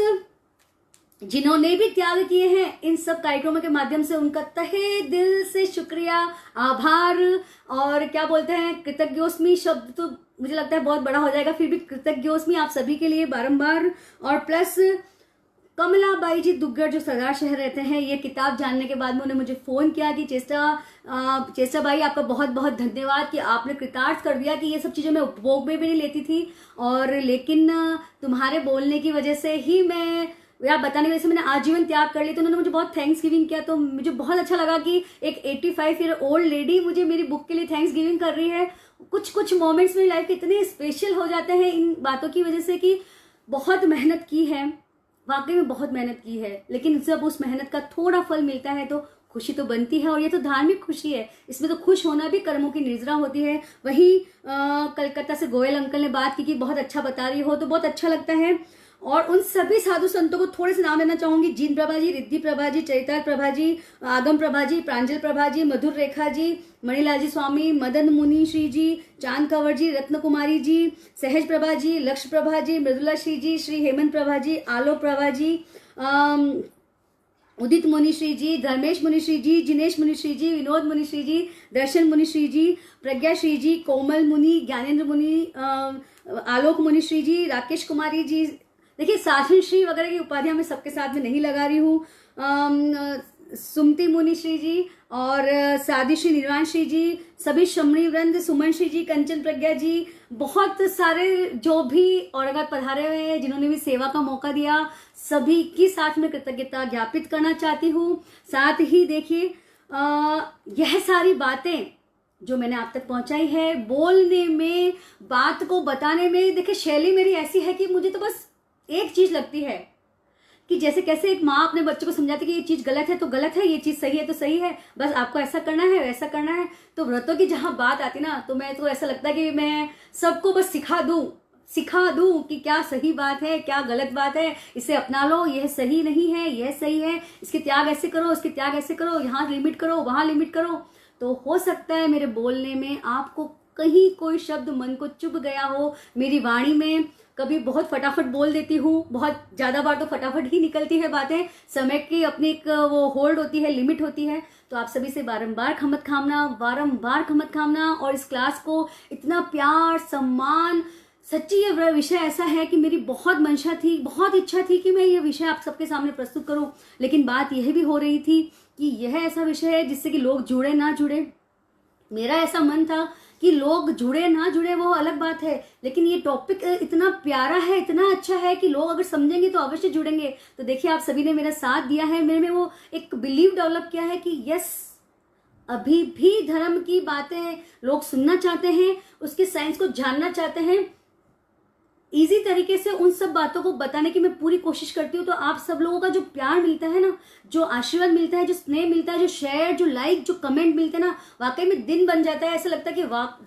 जिन्होंने भी त्याग किए हैं इन सब कार्यक्रमों के माध्यम से, उनका तहे दिल से शुक्रिया, आभार। और क्या बोलते हैं, कृतज्ञोस्मी शब्द तो मुझे लगता है बहुत बड़ा हो जाएगा, फिर भी कृतज्ञोस्मी आप सभी के लिए बारंबार। और प्लस कमलाबाई जी दुग्गड़ जो सरदार शहर रहते हैं, ये किताब जानने के बाद में उन्होंने मुझे फ़ोन किया कि चेष्टा भाई आपका बहुत बहुत धन्यवाद कि आपने कृतार्थ कर दिया कि ये सब चीज़ें मैं उपभोग में भी नहीं लेती थी, और लेकिन तुम्हारे बोलने की वजह से ही मैं, या बताने की वजह से मैंने आजीवन त्याग कर लिया। तो उन्होंने मुझे बहुत थैंक्स गिविंग किया। तो मुझे बहुत अच्छा लगा कि एक 85 ईयर ओल्ड लेडी मुझे मेरी बुक के लिए थैंक्स गिविंग कर रही है। कुछ कुछ मोमेंट्स मेरी लाइफ के इतने स्पेशल हो जाते हैं इन बातों की वजह से कि बहुत मेहनत की है, वाकई में बहुत मेहनत की है, लेकिन जब उस मेहनत का थोड़ा फल मिलता है तो खुशी तो बनती है। और ये तो धार्मिक खुशी है, इसमें तो खुश होना भी कर्मों की निर्जरा होती है। वहीं कलकत्ता से गोयल अंकल ने बात की कि बहुत अच्छा बता रही हो, तो बहुत अच्छा लगता है। और उन सभी साधु संतों को थोड़े से नाम लेना चाहूंगी। जीन प्रभा जी, रिद्धि प्रभा जी, चैतार प्रभा जी, आगम प्रभा जी, प्रांजल प्रभा जी, मधुर रेखा जी, मणिलाल जी स्वामी, मदन मुनि श्री जी, चांद कंवर जी, रत्न कुमारी जी, सहज प्रभा जी, लक्ष्य प्रभा जी, मृदुला श्री जी, श्री हेमंत प्रभा जी, आलो प्रभा जी, उदित मुनि श्री जी, धर्मेश मुनि श्री जी, जिनेश मुनि श्री जी, विनोद मुनि श्री जी, दर्शन मुनि श्री जी, प्रज्ञा श्री जी, कोमल मुनि, ज्ञानेन्द्र मुनि, आलोक मुनि श्री जी, राकेश कुमारी जी। देखिए शासन श्री वगैरह की उपाधियां मैं सबके साथ में नहीं लगा रही हूँ। सुमति मुनि श्री जी और सादी श्री, निर्वाण श्री जी, सभी शमणी वृंद, सुमन श्री जी, कंचन प्रज्ञा जी, बहुत सारे जो भी औरंगाबाद पधारे हुए हैं, जिन्होंने भी सेवा का मौका दिया, सभी की साथ में कृतज्ञता ज्ञापित करना चाहती हूँ। साथ ही देखिए यह सारी बातें जो मैंने आप तक पहुंचाई है, बोलने में, बात को बताने में, देखिए शैली मेरी ऐसी है कि मुझे तो बस एक चीज लगती है कि जैसे कैसे एक माँ अपने बच्चों को समझाती कि ये चीज गलत है तो गलत है, ये चीज सही है तो सही है, बस आपको ऐसा करना है वैसा करना है। तो व्रतों की जहां बात आती ना, तो मैं तो ऐसा लगता है कि मैं सबको बस सिखा दूं कि क्या सही बात है, क्या गलत बात है, इसे अपना लो, यह सही नहीं है, यह सही है, इसके त्याग ऐसे करो, इसके त्याग ऐसे करो, यहाँ लिमिट करो, वहां लिमिट करो। तो हो सकता है मेरे बोलने में आपको कहीं कोई शब्द मन को चुभ गया हो। मेरी वाणी में कभी बहुत फटाफट बोल देती हूँ, बहुत ज्यादा बार तो फटाफट ही निकलती है बातें, समय की अपनी एक वो होल्ड होती है, लिमिट होती है। तो आप सभी से बारंबार क्षमत खामना, और इस क्लास को इतना प्यार सम्मान, सच्ची ये विषय ऐसा है कि मेरी बहुत मंशा थी, बहुत इच्छा थी कि मैं ये विषय आप सबके सामने प्रस्तुत करूं, लेकिन बात यह भी हो रही थी कि यह ऐसा विषय है जिससे कि लोग जुड़े ना जुड़े। मेरा ऐसा मन था कि लोग जुड़े ना जुड़े वो अलग बात है, लेकिन ये टॉपिक इतना प्यारा है, इतना अच्छा है कि लोग अगर समझेंगे तो अवश्य जुड़ेंगे। तो देखिए आप सभी ने मेरा साथ दिया है, मेरे में वो एक बिलीव डेवलप किया है कि यस, अभी भी धर्म की बातें लोग सुनना चाहते हैं, उसके साइंस को जानना चाहते हैं। इजी तरीके से उन सब बातों को बताने की मैं पूरी कोशिश करती हूँ। तो आप सब लोगों का जो प्यार मिलता है ना, जो आशीर्वाद मिलता है, जो स्नेह मिलता है, जो शेयर, जो लाइक, जो कमेंट मिलते हैं ना, वाकई में दिन बन जाता है। ऐसा लगता है कि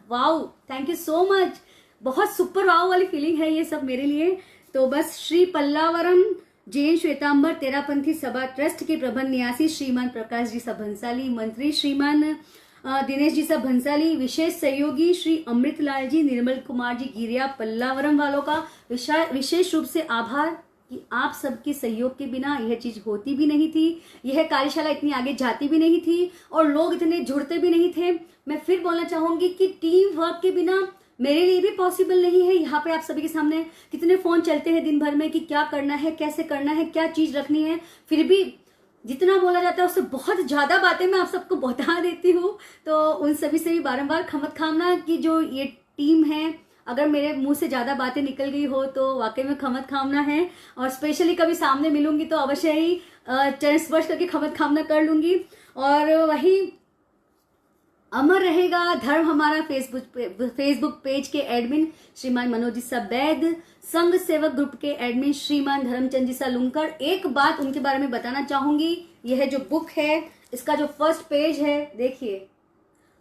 wow, thank you so much, बहुत सुपर वाओ वाली फीलिंग है ये सब मेरे लिए। तो बस श्री पल्लावरम जैन श्वेतांबर तेरापंथी सभा ट्रस्ट के प्रबंध न्यासी श्रीमान प्रकाश जी सब भंसाली, मंत्री श्रीमान दिनेश जी सब भंसाली, विशेष सहयोगी श्री अमृतलाल जी, निर्मल कुमार जी गिरिया, पल्लावरम वालों का विशेष रूप से आभार कि आप सबके सहयोग के बिना यह चीज होती भी नहीं थी, यह कार्यशाला इतनी आगे जाती भी नहीं थी और लोग इतने जुड़ते भी नहीं थे। मैं फिर बोलना चाहूंगी कि टीम वर्क के बिना मेरे लिए भी पॉसिबल नहीं है। यहाँ पे आप सभी के सामने कितने फोन चलते हैं दिन भर में कि क्या करना है, कैसे करना है, क्या चीज रखनी है, फिर भी जितना बोला जाता है उससे बहुत ज्यादा बातें मैं आप सबको बता देती हूँ। तो उन सभी से भी बारंबार क्षमत खामना कि जो ये टीम है, अगर मेरे मुंह से ज्यादा बातें निकल गई हो तो वाकई में क्षमत खामना है। और स्पेशली कभी सामने मिलूंगी तो अवश्य ही चरण स्पर्श करके क्षमत खामना कर लूंगी। और वही अमर रहेगा धर्म हमारा फेसबुक पेज के एडमिन श्रीमान मनोज जी सा बैद, संघ सेवक ग्रुप के एडमिन श्रीमान धर्मचंद जी सा लुंकर। एक बात उनके बारे में बताना चाहूंगी, यह जो बुक है इसका जो फर्स्ट पेज है, देखिए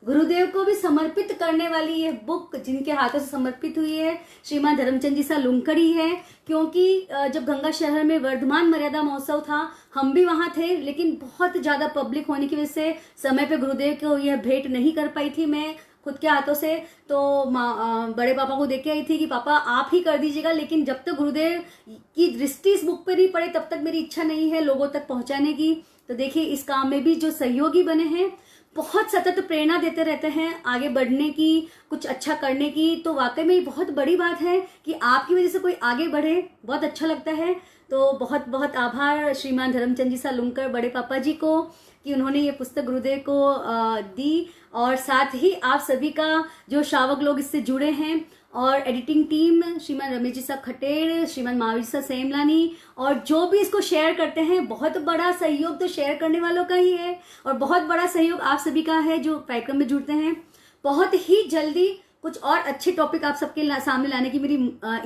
गुरुदेव को भी समर्पित करने वाली यह बुक जिनके हाथों से समर्पित हुई है श्रीमान धर्मचंद जी सा लुंकर ही है। क्योंकि जब गंगा शहर में वर्धमान मर्यादा महोत्सव था, हम भी वहां थे, लेकिन बहुत ज्यादा पब्लिक होने की वजह से समय पे गुरुदेव को यह भेंट नहीं कर पाई थी मैं खुद के हाथों से। तो बड़े पापा को देख के आई थी कि पापा आप ही कर दीजिएगा, लेकिन जब तक गुरुदेव की दृष्टि इस बुक पर नहीं पड़े तब तक मेरी इच्छा नहीं है लोगों तक पहुंचाने की। तो देखिए इस काम में भी जो सहयोगी बने हैं बहुत सतत प्रेरणा देते रहते हैं आगे बढ़ने की, कुछ अच्छा करने की। तो वाकई में ये बहुत बड़ी बात है कि आपकी वजह से कोई आगे बढ़े, बहुत अच्छा लगता है। तो बहुत बहुत आभार श्रीमान धर्मचंद जी सालुंकर बड़े पापा जी को कि उन्होंने ये पुस्तक गुरुदेव को दी, और साथ ही आप सभी का जो श्रावक लोग इससे जुड़े हैं, और एडिटिंग टीम श्रीमान रमेश जी साहब खटेर, श्रीमान महावीर साहब सेमलानी, और जो भी इसको शेयर करते हैं, बहुत बड़ा सहयोग तो शेयर करने वालों का ही है, और बहुत बड़ा सहयोग आप सभी का है जो कार्यक्रम में जुड़ते हैं। बहुत ही जल्दी कुछ और अच्छे टॉपिक आप सबके सामने लाने की मेरी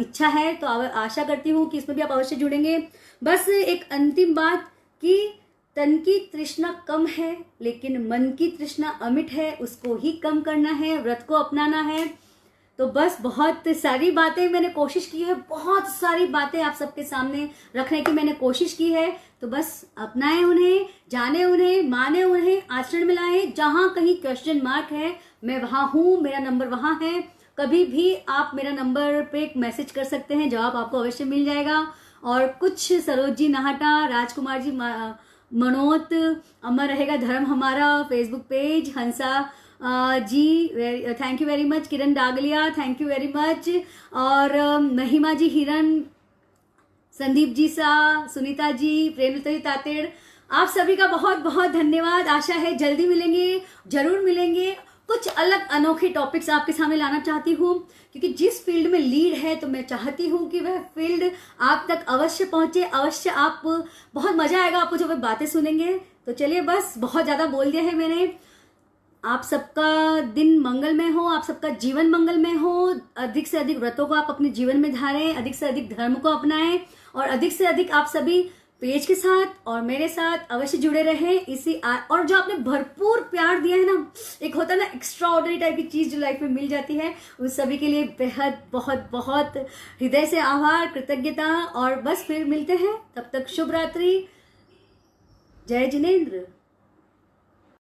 इच्छा है, तो आशा करती हूँ कि इसमें भी आप अवश्य जुड़ेंगे। बस एक अंतिम बात कि तन की तृष्णा कम है लेकिन मन की तृष्णा अमिट है, उसको ही कम करना है, व्रत को अपनाना है। तो बस बहुत सारी बातें मैंने कोशिश की है, बहुत सारी बातें आप सबके सामने रखने की मैंने कोशिश की है। तो बस अपनाएं उन्हें, जाने उन्हें, माने उन्हें, आचरण में लाएं। जहां कहीं क्वेश्चन मार्क है, मैं वहां हूं, मेरा नंबर वहां है। कभी भी आप मेरा नंबर पे एक मैसेज कर सकते हैं, जवाब आपको अवश्य मिल जाएगा। और कुछ सरोज जी नाहटा, राजकुमार जी मनोत, अमर रहेगा धर्म हमारा Facebook page, Hansa ji thank you very much, Kiran Dagliya thank you very much, और महिमा जी हिरन, संदीप जी सा, सुनीता जी, प्रेमलता जी तातेड़, आप सभी का बहुत बहुत धन्यवाद। आशा है जल्दी मिलेंगे, जरूर मिलेंगे। कुछ अलग अनोखे टॉपिक्स आपके सामने लाना चाहती हूँ, क्योंकि जिस फील्ड में लीड है तो मैं चाहती हूँ कि वह फील्ड आप तक अवश्य पहुंचे, अवश्य। आप बहुत मजा आएगा आपको जब बातें सुनेंगे। तो चलिए, बस बहुत ज्यादा बोल दिया है मैंने। आप सबका दिन मंगलमय हो, आप सबका जीवन मंगलमय हो। अधिक से अधिक व्रतों को आप अपने जीवन में धारें, अधिक से अधिक धर्म को अपनाएं, और अधिक से अधिक आप सभी पेज के साथ और मेरे साथ अवश्य जुड़े रहें। और जो आपने भरपूर प्यार दिया है ना, एक होता है ना एक्स्ट्रा ऑर्डिनरी टाइप की चीज जो लाइफ में मिल जाती है, उस सभी के लिए बेहद बहुत बहुत हृदय से आभार, कृतज्ञता। और बस फिर मिलते हैं, तब तक शुभ रात्रि, जय जिनेंद्र।